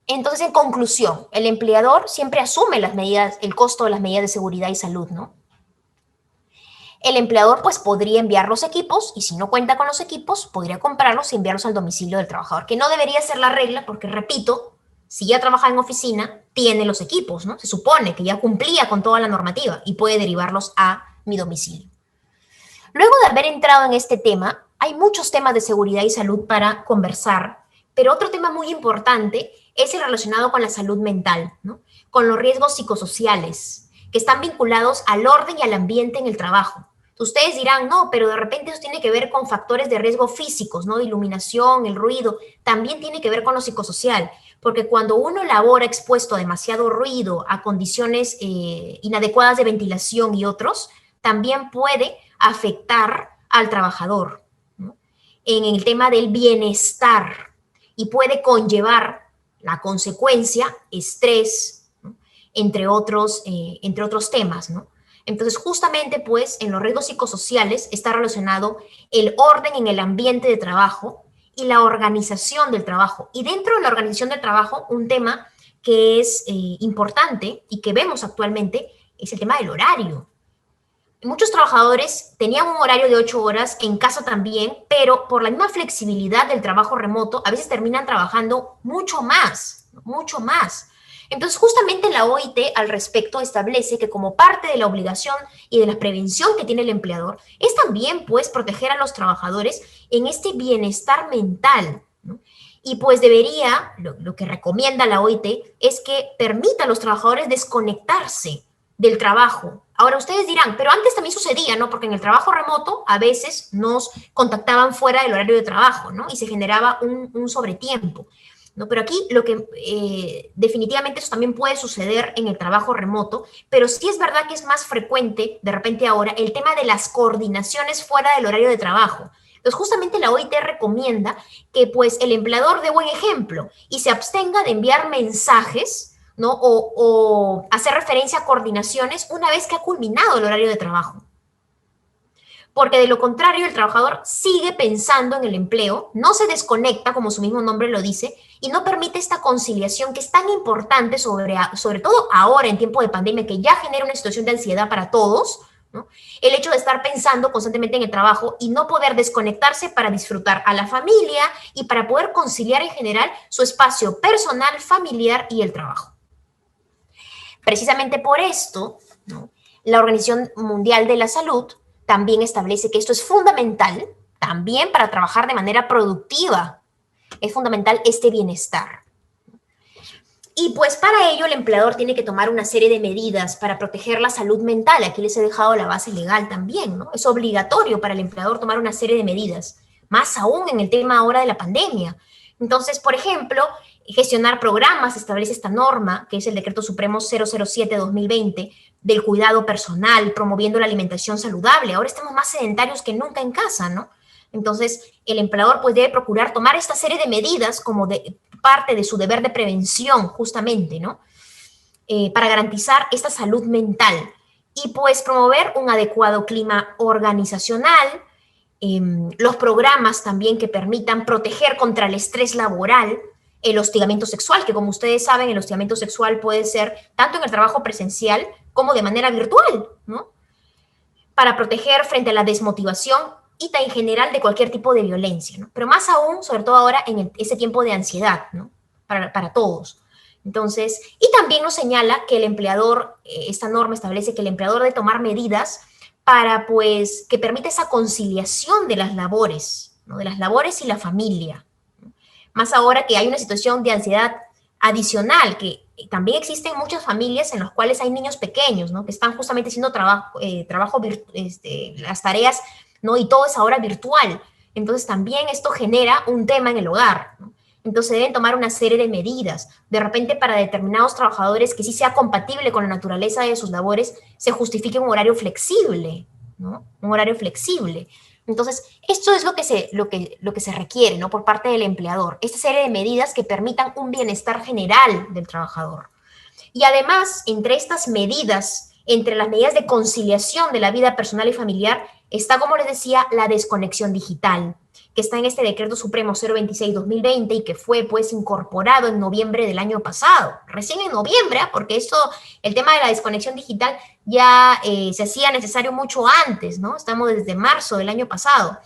Entonces, en conclusión, el empleador siempre asume las medidas, el costo de las medidas de seguridad y salud, ¿no? El empleador pues podría enviar los equipos y si no cuenta con los equipos, podría comprarlos y enviarlos al domicilio del trabajador, que no debería ser la regla porque, repito, si ya trabaja en oficina, tiene los equipos, ¿no? Se supone que ya cumplía con toda la normativa y puede derivarlos a mi domicilio. Luego de haber entrado en este tema, hay muchos temas de seguridad y salud para conversar, pero otro tema muy importante es el relacionado con la salud mental, ¿no? Con los riesgos psicosociales que están vinculados al orden y al ambiente en el trabajo. Ustedes dirán, no, pero de repente eso tiene que ver con factores de riesgo físicos, ¿no? De iluminación, el ruido, también tiene que ver con lo psicosocial, porque cuando uno labora expuesto a demasiado ruido, a condiciones inadecuadas de ventilación y otros, también puede afectar al trabajador, ¿no? En el tema del bienestar y puede conllevar La consecuencia, estrés, ¿no? Entre otros temas, ¿no? Entonces, justamente, pues, en los riesgos psicosociales está relacionado el orden en el ambiente de trabajo y la organización del trabajo. Y dentro de la organización del trabajo, un tema que es importante y que vemos actualmente es el tema del horario. Muchos trabajadores tenían un horario de 8 horas, en casa también, pero por la misma flexibilidad del trabajo remoto, a veces terminan trabajando mucho más, mucho más. Entonces, justamente la OIT al respecto establece que como parte de la obligación y de la prevención que tiene el empleador, es también, pues, proteger a los trabajadores en este bienestar mental, ¿no? Y pues debería, lo que recomienda la OIT es que permita a los trabajadores desconectarse del trabajo. Ahora ustedes dirán, pero antes también sucedía, ¿no? Porque en el trabajo remoto a veces nos contactaban fuera del horario de trabajo, ¿no? Y se generaba un sobretiempo, ¿no? Pero aquí lo que definitivamente eso también puede suceder en el trabajo remoto, pero sí es verdad que es más frecuente de repente ahora el tema de las coordinaciones fuera del horario de trabajo. Entonces, justamente la OIT recomienda que pues el empleador dé buen ejemplo y se abstenga de enviar mensajes, ¿no? O hacer referencia a coordinaciones una vez que ha culminado el horario de trabajo. Porque de lo contrario, el trabajador sigue pensando en el empleo, no se desconecta, como su mismo nombre lo dice, y no permite esta conciliación que es tan importante, sobre todo ahora en tiempo de pandemia, que ya genera una situación de ansiedad para todos, ¿no? El hecho de estar pensando constantemente en el trabajo y no poder desconectarse para disfrutar a la familia y para poder conciliar en general su espacio personal, familiar y el trabajo. Precisamente por esto, ¿no? La Organización Mundial de la Salud también establece que esto es fundamental también para trabajar de manera productiva. Es fundamental este bienestar. Y pues para ello el empleador tiene que tomar una serie de medidas para proteger la salud mental. Aquí les he dejado la base legal también, ¿no? Es obligatorio para el empleador tomar una serie de medidas, más aún en el tema ahora de la pandemia. Entonces, por ejemplo, gestionar programas, establece esta norma, que es el Decreto Supremo 007-2020, del cuidado personal, promoviendo la alimentación saludable. Ahora estamos más sedentarios que nunca en casa, ¿no? Entonces, el empleador pues debe procurar tomar esta serie de medidas como de parte de su deber de prevención, justamente, ¿no? Para garantizar esta salud mental y pues promover un adecuado clima organizacional, los programas también que permitan proteger contra el estrés laboral, el hostigamiento sexual, que como ustedes saben, el hostigamiento sexual puede ser tanto en el trabajo presencial como de manera virtual, ¿no? Para proteger frente a la desmotivación y en general de cualquier tipo de violencia, ¿no? Pero más aún, sobre todo ahora, en ese tiempo de ansiedad, ¿no? Para todos. Entonces, y también nos señala que el empleador, esta norma establece que el empleador debe tomar medidas para, pues, que permita esa conciliación de las labores, ¿no? De las labores y la familia. Más ahora que hay una situación de ansiedad adicional, que también existen muchas familias en las cuales hay niños pequeños, ¿no? Que están justamente haciendo las tareas, ¿no? Y todo es ahora virtual. Entonces también esto genera un tema en el hogar, ¿no? Entonces deben tomar una serie de medidas. De repente para determinados trabajadores que sí sea compatible con la naturaleza de sus labores, se justifique un horario flexible, ¿no? Un horario flexible. Entonces, esto es lo que se requiere, ¿no? Por parte del empleador. Esta serie de medidas que permitan un bienestar general del trabajador. Y además, entre estas medidas, entre las medidas de conciliación de la vida personal y familiar, está, como les decía, la desconexión digital, que está en este Decreto Supremo 026-2020 y que fue, pues, incorporado en noviembre del año pasado. Recién en noviembre, porque el tema de la desconexión digital ya se hacía necesario mucho antes, ¿no? Estamos desde marzo del año pasado.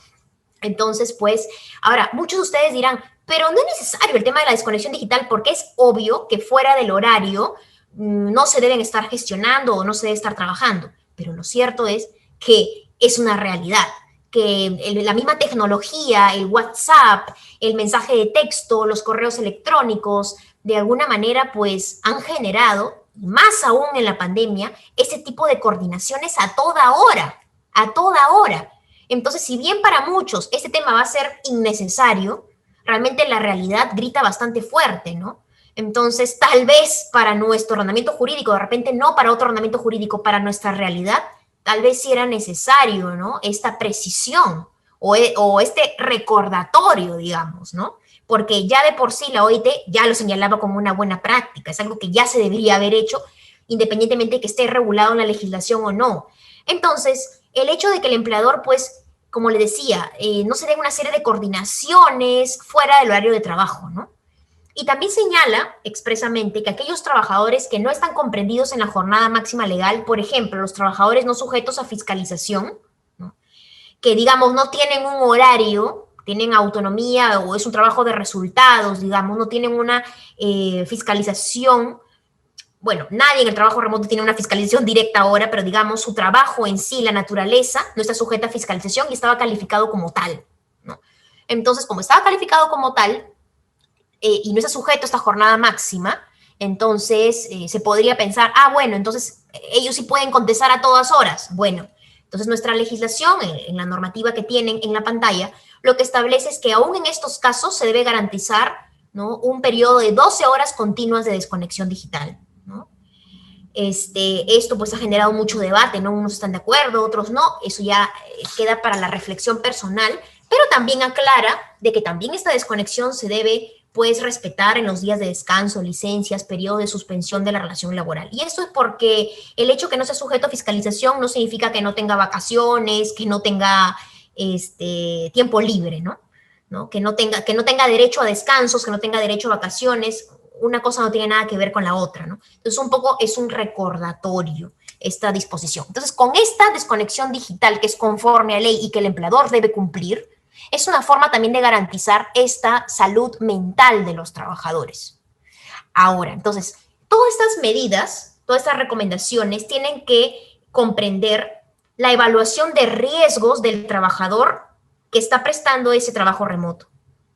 Entonces, pues, ahora, muchos de ustedes dirán, pero no es necesario el tema de la desconexión digital porque es obvio que fuera del horario no se deben estar gestionando o no se debe estar trabajando. Pero lo cierto es que es una realidad, que la misma tecnología, el WhatsApp, el mensaje de texto, los correos electrónicos, de alguna manera, pues, han generado, más aún en la pandemia, ese tipo de coordinaciones a toda hora, a toda hora. Entonces, si bien para muchos este tema va a ser innecesario, realmente la realidad grita bastante fuerte, ¿no? Entonces, tal vez para nuestro ordenamiento jurídico, de repente no para otro ordenamiento jurídico, para nuestra realidad, tal vez sí era necesario, ¿no? Esta precisión o este recordatorio, digamos, ¿no? porque ya de por sí la OIT ya lo señalaba como una buena práctica, es algo que ya se debería haber hecho, independientemente de que esté regulado en la legislación o no. Entonces, el hecho de que el empleador, pues, como le decía, no se den una serie de coordinaciones fuera del horario de trabajo, ¿no? Y también señala expresamente que aquellos trabajadores que no están comprendidos en la jornada máxima legal, por ejemplo, los trabajadores no sujetos a fiscalización, ¿no? Que digamos no tienen un horario, tienen autonomía o es un trabajo de resultados, digamos, no tienen una fiscalización. Bueno, nadie en el trabajo remoto tiene una fiscalización directa ahora, pero digamos su trabajo en sí, la naturaleza, no está sujeta a fiscalización y estaba calificado como tal, ¿no? Entonces, como estaba calificado como tal y no está sujeto a esta jornada máxima, entonces se podría pensar, bueno, entonces ellos sí pueden contestar a todas horas. Bueno, entonces nuestra legislación, en la normativa que tienen en la pantalla, lo que establece es que aún en estos casos se debe garantizar, ¿no?, un periodo de 12 horas continuas de desconexión digital, ¿no? Esto pues ha generado mucho debate, ¿no? Unos están de acuerdo, otros no, eso ya queda para la reflexión personal, pero también aclara de que también esta desconexión se debe pues respetar en los días de descanso, licencias, periodo de suspensión de la relación laboral. Y esto es porque el hecho que no sea sujeto a fiscalización no significa que no tenga vacaciones, que no tenga tiempo libre, ¿no? ¿No? Que no tenga derecho a descansos, que no tenga derecho a vacaciones. Una cosa no tiene nada que ver con la otra, ¿no? Entonces, un poco es un recordatorio esta disposición. Entonces, con esta desconexión digital que es conforme a ley y que el empleador debe cumplir, es una forma también de garantizar esta salud mental de los trabajadores. Ahora, entonces, todas estas medidas, todas estas recomendaciones tienen que comprender la evaluación de riesgos del trabajador que está prestando ese trabajo remoto,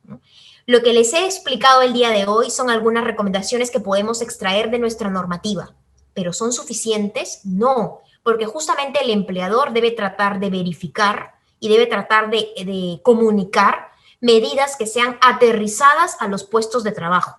¿no? Lo que les he explicado el día de hoy son algunas recomendaciones que podemos extraer de nuestra normativa, pero ¿son suficientes? No, porque justamente el empleador debe tratar de verificar y debe tratar de comunicar medidas que sean aterrizadas a los puestos de trabajo.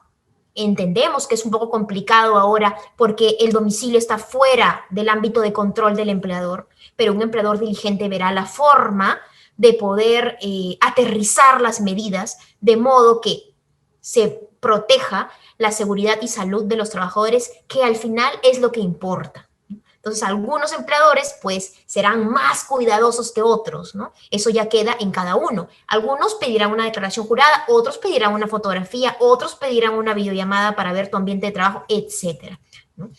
Entendemos que es un poco complicado ahora porque el domicilio está fuera del ámbito de control del empleador, pero un empleador diligente verá la forma de poder aterrizar las medidas de modo que se proteja la seguridad y salud de los trabajadores, que al final es lo que importa. Entonces, algunos empleadores, pues, serán más cuidadosos que otros, ¿no? Eso ya queda en cada uno. Algunos pedirán una declaración jurada, otros pedirán una fotografía, otros pedirán una videollamada para ver tu ambiente de trabajo, etcétera, ¿no?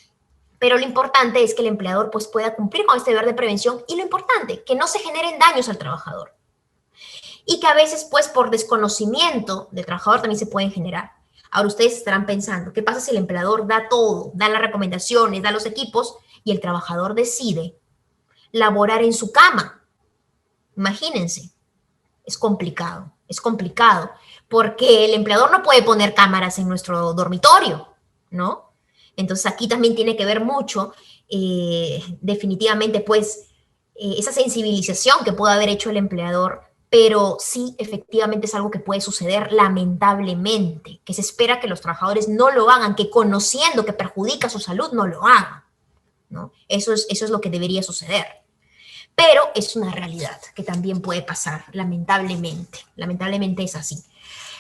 Pero lo importante es que el empleador, pues, pueda cumplir con este deber de prevención y lo importante, que no se generen daños al trabajador. Y que a veces, pues, por desconocimiento del trabajador también se pueden generar. Ahora ustedes estarán pensando, ¿qué pasa si el empleador da todo, da las recomendaciones, da los equipos y el trabajador decide laborar en su cama? Imagínense, es complicado, porque el empleador no puede poner cámaras en nuestro dormitorio, ¿no? Entonces aquí también tiene que ver mucho, definitivamente, pues, esa sensibilización que puede haber hecho el empleador, pero sí, efectivamente es algo que puede suceder lamentablemente, que se espera que los trabajadores no lo hagan, que conociendo que perjudica su salud no lo hagan, ¿no? Eso es lo que debería suceder. Pero es una realidad que también puede pasar, lamentablemente. Lamentablemente es así.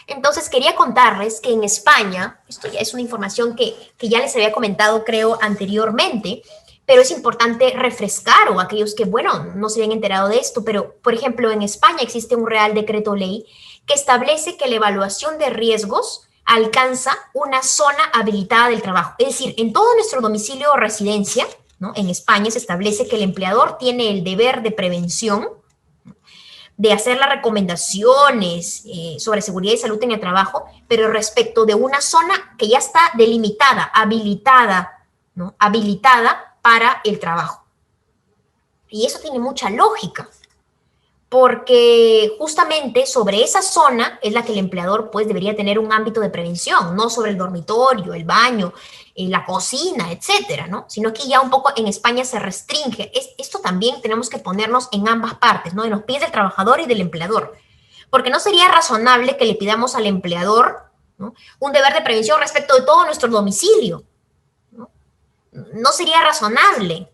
Entonces, quería contarles que en España, esto ya es una información que ya les había comentado, creo, anteriormente, pero es importante refrescar, o aquellos que, bueno, no se habían enterado de esto, pero, por ejemplo, en España existe un Real Decreto Ley que establece que la evaluación de riesgos alcanza una zona habilitada del trabajo. Es decir, en todo nuestro domicilio o residencia, ¿no?, en España se establece que el empleador tiene el deber de prevención, de hacer las recomendaciones sobre seguridad y salud en el trabajo, pero respecto de una zona que ya está delimitada, habilitada, ¿no?, habilitada para el trabajo. Y eso tiene mucha lógica, porque justamente sobre esa zona es la que el empleador, pues, debería tener un ámbito de prevención, no sobre el dormitorio, el baño, la cocina, etcétera, ¿no? Sino que ya un poco en España se restringe. Esto también tenemos que ponernos en ambas partes, ¿no? En los pies del trabajador y del empleador, porque no sería razonable que le pidamos al empleador, ¿no?, un deber de prevención respecto de todo nuestro domicilio, ¿no? No sería razonable.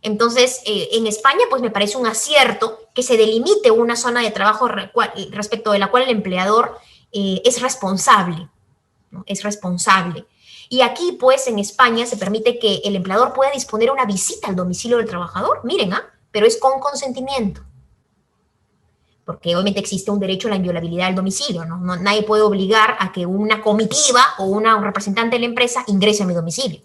Entonces, en España, pues me parece un acierto que se delimite una zona de trabajo respecto de la cual el empleador es responsable, ¿no? Es responsable. Y aquí, pues, en España se permite que el empleador pueda disponer una visita al domicilio del trabajador, miren, pero es con consentimiento. Porque obviamente existe un derecho a la inviolabilidad del domicilio, ¿no? Nadie puede obligar a que una comitiva o un representante de la empresa ingrese a mi domicilio.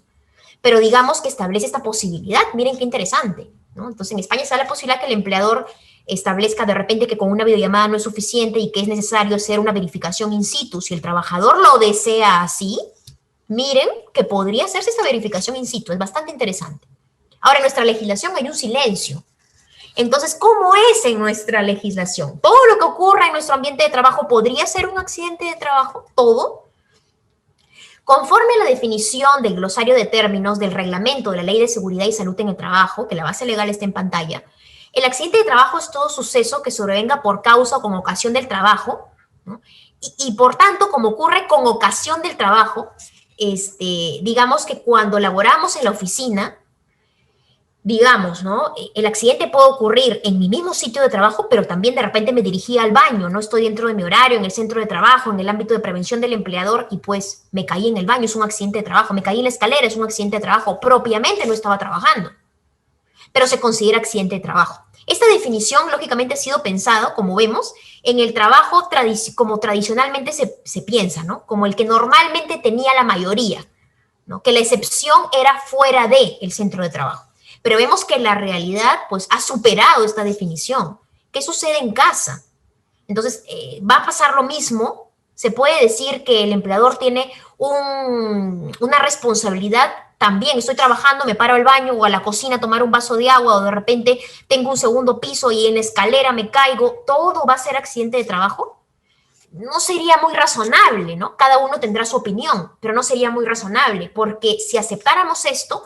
Pero digamos que establece esta posibilidad, miren qué interesante, ¿no? Entonces en España se da la posibilidad que el empleador establezca de repente que con una videollamada no es suficiente y que es necesario hacer una verificación in situ. Si el trabajador lo desea así, miren que podría hacerse esa verificación in situ, es bastante interesante. Ahora, en nuestra legislación hay un silencio. Entonces, ¿cómo es en nuestra legislación? ¿Todo lo que ocurra en nuestro ambiente de trabajo podría ser un accidente de trabajo? ¿Todo? Conforme a la definición del glosario de términos del reglamento de la Ley de Seguridad y Salud en el Trabajo, que la base legal está en pantalla, el accidente de trabajo es todo suceso que sobrevenga por causa o con ocasión del trabajo, ¿no? Y por tanto, como ocurre con ocasión del trabajo, digamos que cuando laboramos en la oficina, digamos, ¿no? El accidente puede ocurrir en mi mismo sitio de trabajo, pero también de repente me dirigí al baño, no estoy dentro de mi horario, en el centro de trabajo, en el ámbito de prevención del empleador y pues me caí en el baño, es un accidente de trabajo, me caí en la escalera, es un accidente de trabajo, propiamente no estaba trabajando, pero se considera accidente de trabajo. Esta definición, lógicamente, ha sido pensado, como vemos, en el trabajo como tradicionalmente se piensa, ¿no? Como el que normalmente tenía la mayoría, ¿no? Que la excepción era fuera del centro de trabajo. Pero vemos que la realidad, pues, ha superado esta definición. ¿Qué sucede en casa? Entonces, va a pasar lo mismo. Se puede decir que el empleador tiene una responsabilidad también. Estoy trabajando, me paro al baño o a la cocina a tomar un vaso de agua o de repente tengo un segundo piso y en la escalera me caigo. ¿Todo va a ser accidente de trabajo? No sería muy razonable, ¿no? Cada uno tendrá su opinión, pero no sería muy razonable porque si aceptáramos esto,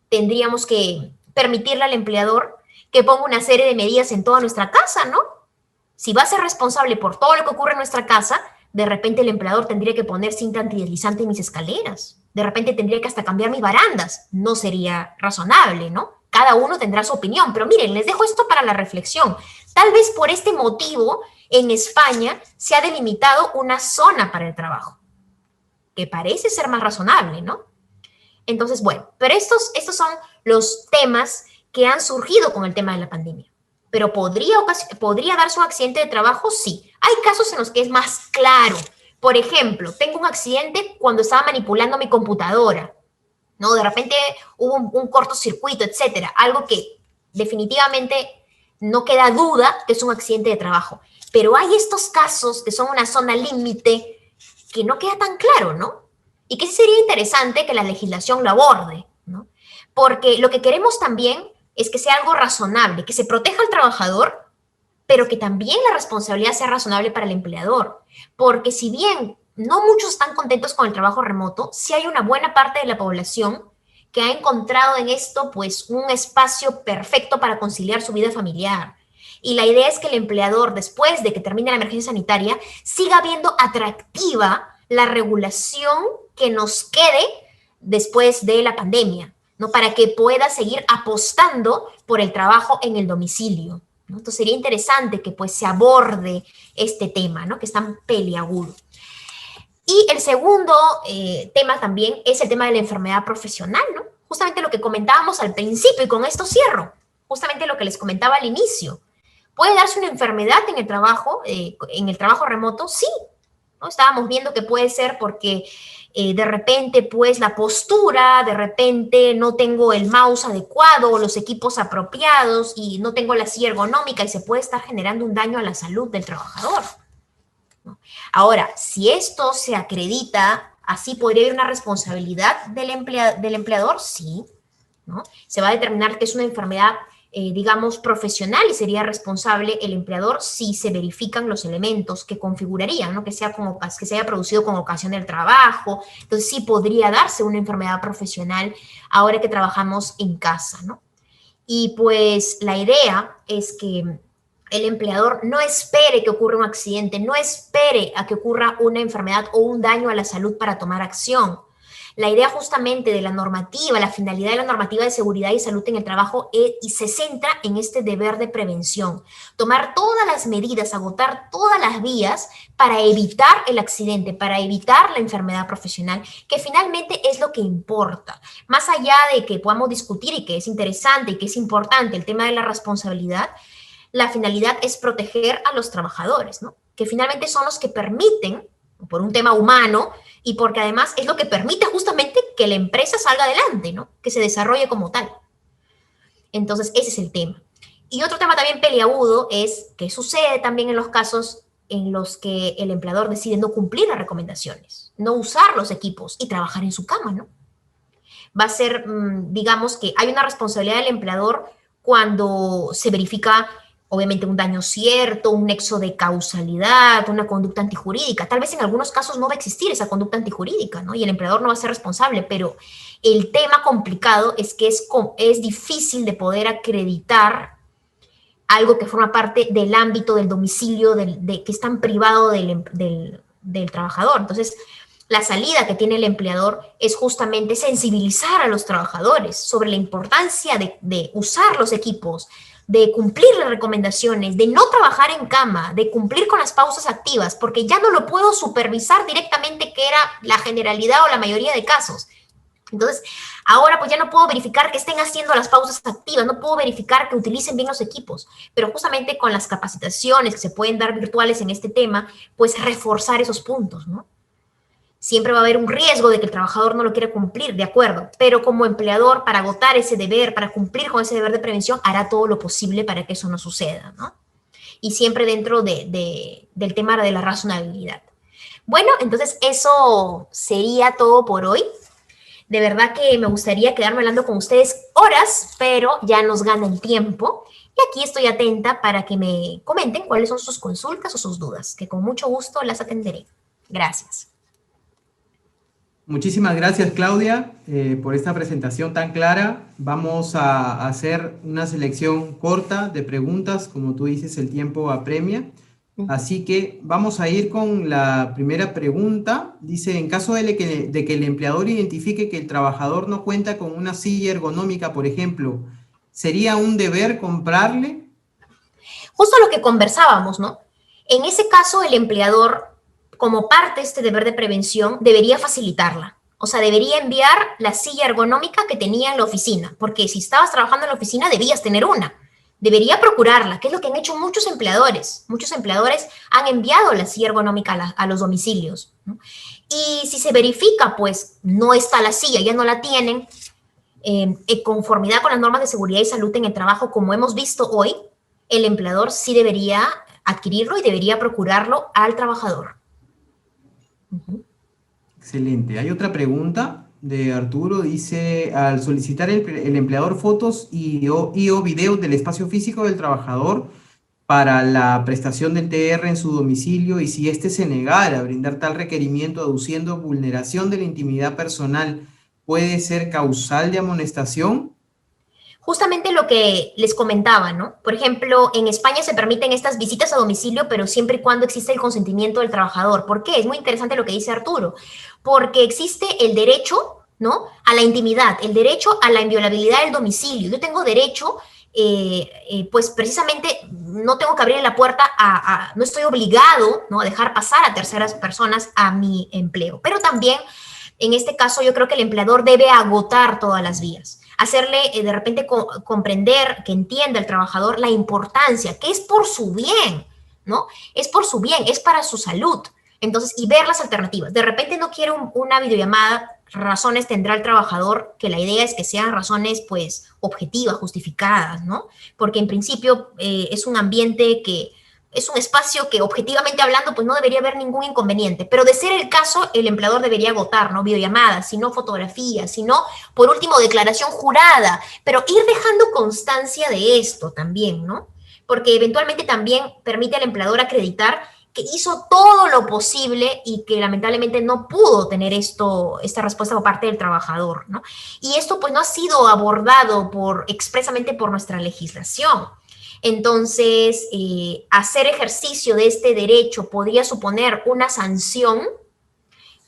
tendríamos que permitirle al empleador que ponga una serie de medidas en toda nuestra casa, ¿no? Si va a ser responsable por todo lo que ocurre en nuestra casa, de repente el empleador tendría que poner cinta antideslizante en mis escaleras. De repente tendría que hasta cambiar mis barandas. No sería razonable, ¿no? Cada uno tendrá su opinión, pero miren, les dejo esto para la reflexión. Tal vez por este motivo, en España se ha delimitado una zona para el trabajo, que parece ser más razonable, ¿no? Entonces, bueno, pero estos son los temas que han surgido con el tema de la pandemia. Pero ¿podría darse un accidente de trabajo? Sí. Hay casos en los que es más claro. Por ejemplo, tengo un accidente cuando estaba manipulando mi computadora, ¿no? De repente hubo un cortocircuito, etcétera. Algo que definitivamente no queda duda que es un accidente de trabajo. Pero hay estos casos que son una zona límite que no queda tan claro, ¿no? Y que sí sería interesante que la legislación lo aborde, ¿no? Porque lo que queremos también es que sea algo razonable, que se proteja al trabajador, pero que también la responsabilidad sea razonable para el empleador. Porque si bien no muchos están contentos con el trabajo remoto, sí hay una buena parte de la población que ha encontrado en esto pues un espacio perfecto para conciliar su vida familiar. Y la idea es que el empleador, después de que termine la emergencia sanitaria, siga viendo atractiva la regulación que nos quede después de la pandemia, ¿no? Para que pueda seguir apostando por el trabajo en el domicilio, ¿no? Entonces sería interesante que pues se aborde este tema, ¿no? Que es tan peliagudo. Y el segundo tema también es el tema de la enfermedad profesional, ¿no? Justamente lo que comentábamos al principio y con esto cierro, justamente lo que les comentaba al inicio. ¿Puede darse una enfermedad en el trabajo remoto? Sí, ¿no? Estábamos viendo que puede ser porque de repente, pues, la postura, de repente no tengo el mouse adecuado, los equipos apropiados y no tengo la silla ergonómica y se puede estar generando un daño a la salud del trabajador, ¿no? Ahora, si esto se acredita, así podría haber una responsabilidad del empleador, sí, ¿no? Se va a determinar que es una enfermedad digamos, profesional y sería responsable el empleador si se verifican los elementos que configurarían, ¿no? Que se haya producido con ocasión del trabajo. Entonces sí podría darse una enfermedad profesional ahora que trabajamos en casa, ¿no? Y pues la idea es que el empleador no espere que ocurra un accidente, no espere a que ocurra una enfermedad o un daño a la salud para tomar acción. La idea justamente de la normativa, la finalidad de la normativa de seguridad y salud en el trabajo y se centra en este deber de prevención. Tomar todas las medidas, agotar todas las vías para evitar el accidente, para evitar la enfermedad profesional, que finalmente es lo que importa. Más allá de que podamos discutir y que es interesante y que es importante el tema de la responsabilidad, la finalidad es proteger a los trabajadores, ¿no? Que finalmente son los que permiten, por un tema humano, y porque además es lo que permite justamente que la empresa salga adelante, ¿no? Que se desarrolle como tal. Entonces, ese es el tema. Y otro tema también peliagudo es que sucede también en los casos en los que el empleador decide no cumplir las recomendaciones, no usar los equipos y trabajar en su cama, ¿no? Va a ser, digamos que hay una responsabilidad del empleador cuando se verifica obviamente un daño cierto, un nexo de causalidad, una conducta antijurídica. Tal vez en algunos casos no va a existir esa conducta antijurídica, ¿no? Y el empleador no va a ser responsable, pero el tema complicado es que es difícil de poder acreditar algo que forma parte del ámbito del domicilio, que es tan privado del trabajador. Entonces, la salida que tiene el empleador es justamente sensibilizar a los trabajadores sobre la importancia de usar los equipos, de cumplir las recomendaciones, de no trabajar en cama, de cumplir con las pausas activas, porque ya no lo puedo supervisar directamente, que era la generalidad o la mayoría de casos. Entonces, ahora pues ya no puedo verificar que estén haciendo las pausas activas, no puedo verificar que utilicen bien los equipos, pero justamente con las capacitaciones que se pueden dar virtuales en este tema, pues reforzar esos puntos, ¿no? Siempre va a haber un riesgo de que el trabajador no lo quiera cumplir, de acuerdo, pero como empleador, para agotar ese deber, para cumplir con ese deber de prevención, hará todo lo posible para que eso no suceda, ¿no? Y siempre dentro del tema de la razonabilidad. Bueno, entonces eso sería todo por hoy. De verdad que me gustaría quedarme hablando con ustedes horas, pero ya nos gana el tiempo. Y aquí estoy atenta para que me comenten cuáles son sus consultas o sus dudas, que con mucho gusto las atenderé. Gracias. Muchísimas gracias, Claudia, por esta presentación tan clara. Vamos a hacer una selección corta de preguntas. Como tú dices, el tiempo apremia. Así que vamos a ir con la primera pregunta. Dice, en caso de que el empleador identifique que el trabajador no cuenta con una silla ergonómica, por ejemplo, ¿sería un deber comprarle? Justo lo que conversábamos, ¿no? En ese caso, el empleador, como parte de este deber de prevención, debería facilitarla. O sea, debería enviar la silla ergonómica que tenía en la oficina, porque si estabas trabajando en la oficina, debías tener una. Debería procurarla, que es lo que han hecho muchos empleadores. Muchos empleadores han enviado la silla ergonómica a los domicilios, ¿no? Y si se verifica, pues, no está la silla, ya no la tienen, en conformidad con las normas de seguridad y salud en el trabajo, como hemos visto hoy, el empleador sí debería adquirirlo y debería procurarlo al trabajador. Excelente. Hay otra pregunta de Arturo. Dice, al solicitar el empleador fotos y o videos del espacio físico del trabajador para la prestación del TR en su domicilio, y si éste se negara a brindar tal requerimiento aduciendo vulneración de la intimidad personal, ¿puede ser causal de amonestación? Justamente lo que les comentaba, ¿no? Por ejemplo, en España se permiten estas visitas a domicilio, pero siempre y cuando existe el consentimiento del trabajador. ¿Por qué? Es muy interesante lo que dice Arturo. Porque existe el derecho, ¿no?, a la intimidad, el derecho a la inviolabilidad del domicilio. Yo tengo derecho, pues precisamente no tengo que abrir la puerta no estoy obligado, ¿no?, a dejar pasar a terceras personas a mi empleo. Pero también, en este caso, yo creo que el empleador debe agotar todas las vías. Hacerle de repente comprender, que entienda el trabajador la importancia, que es por su bien, ¿no? Es por su bien, es para su salud. Entonces, y ver las alternativas. De repente no quiere una videollamada, razones tendrá el trabajador, que la idea es que sean razones, pues, objetivas, justificadas, ¿no? Porque en principio es un ambiente que es un espacio que, objetivamente hablando, pues no debería haber ningún inconveniente. Pero de ser el caso, el empleador debería agotar, ¿no?, videollamadas, si no fotografías, si no, por último, declaración jurada. Pero ir dejando constancia de esto también, ¿no? Porque eventualmente también permite al empleador acreditar que hizo todo lo posible y que lamentablemente no pudo tener esta respuesta por parte del trabajador, ¿no? Y esto pues no ha sido abordado expresamente por nuestra legislación. Entonces, hacer ejercicio de este derecho podría suponer una sanción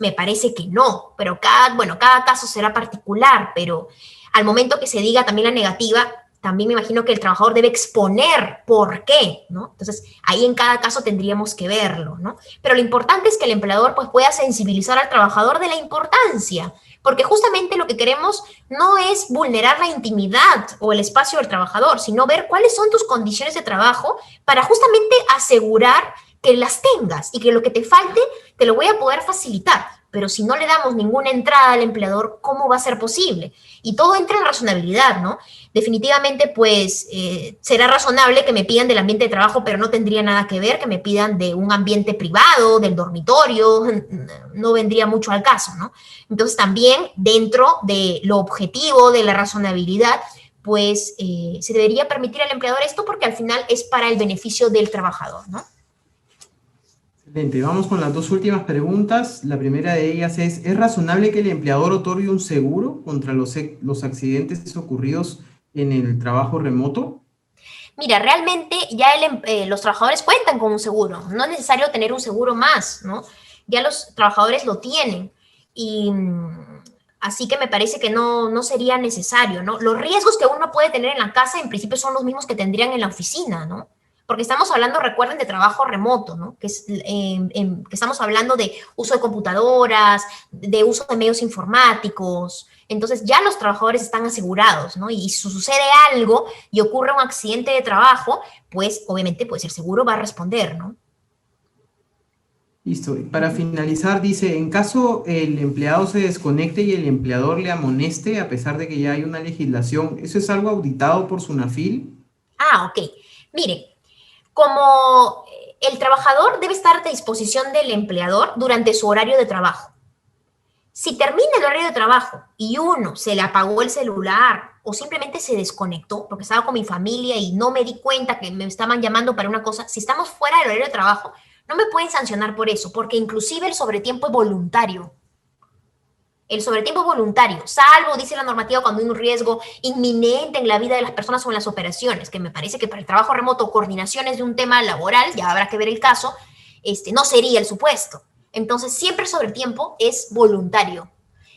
me parece que no, pero cada caso será particular, pero al momento que se diga también la negativa, también me imagino que el trabajador debe exponer por qué, ¿no? Entonces, ahí en cada caso tendríamos que verlo, ¿no? Pero lo importante es que el empleador pues pueda sensibilizar al trabajador de la importancia, porque justamente lo que queremos no es vulnerar la intimidad o el espacio del trabajador, sino ver cuáles son tus condiciones de trabajo para justamente asegurar que las tengas y que lo que te falte te lo voy a poder facilitar. Pero si no le damos ninguna entrada al empleador, ¿cómo va a ser posible? Y todo entra en razonabilidad, ¿no? Definitivamente, pues, será razonable que me pidan del ambiente de trabajo, pero no tendría nada que ver que me pidan de un ambiente privado, del dormitorio, no vendría mucho al caso, ¿no? Entonces, también dentro de lo objetivo, de la razonabilidad, pues, se debería permitir al empleador esto porque al final es para el beneficio del trabajador, ¿no? Excelente, vamos con las dos últimas preguntas. La primera de ellas ¿es razonable que el empleador otorgue un seguro contra los accidentes ocurridos en el trabajo remoto? Mira, realmente ya los trabajadores cuentan con un seguro, no es necesario tener un seguro más, ¿no? Ya los trabajadores lo tienen y así que me parece que no sería necesario, ¿no? Los riesgos que uno puede tener en la casa en principio son los mismos que tendrían en la oficina, ¿no? Porque estamos hablando, recuerden, de trabajo remoto, ¿no? Que estamos hablando de uso de computadoras, de uso de medios informáticos. Entonces ya los trabajadores están asegurados, ¿no? Y si sucede algo y ocurre un accidente de trabajo, pues obviamente pues el seguro va a responder, ¿no? Listo. Y para finalizar, dice, en caso el empleado se desconecte y el empleador le amoneste, a pesar de que ya hay una legislación, ¿eso es algo auditado por SUNAFIL? Ah, ok. Mire, como el trabajador debe estar a disposición del empleador durante su horario de trabajo. Si termina el horario de trabajo y uno se le apagó el celular o simplemente se desconectó porque estaba con mi familia y no me di cuenta que me estaban llamando para una cosa, si estamos fuera del horario de trabajo, no me pueden sancionar por eso, porque inclusive el sobretiempo es voluntario. El sobretiempo es voluntario, salvo, dice la normativa, cuando hay un riesgo inminente en la vida de las personas o en las operaciones, que me parece que para el trabajo remoto, coordinaciones de un tema laboral, ya habrá que ver el caso, no sería el supuesto. Entonces, siempre el sobretiempo es voluntario.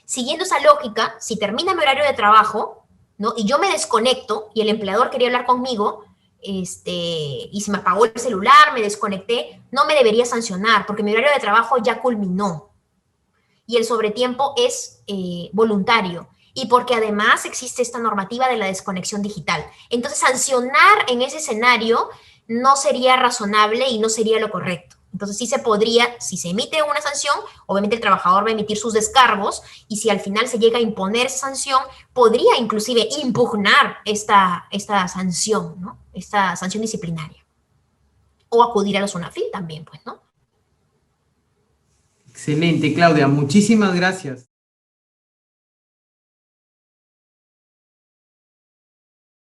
Siguiendo esa lógica, si termina mi horario de trabajo, ¿no? Y yo me desconecto y el empleador quería hablar conmigo, y se me apagó el celular, me desconecté, no me debería sancionar porque mi horario de trabajo ya culminó. Y el sobretiempo es voluntario. Y porque además existe esta normativa de la desconexión digital. Entonces, sancionar en ese escenario no sería razonable y no sería lo correcto. Entonces, sí se podría, si se emite una sanción, obviamente el trabajador va a emitir sus descargos y si al final se llega a imponer sanción, podría inclusive impugnar esta sanción, ¿no? Esta sanción disciplinaria. O acudir a la SUNAFIL también, pues, ¿no? Excelente, Claudia, muchísimas gracias.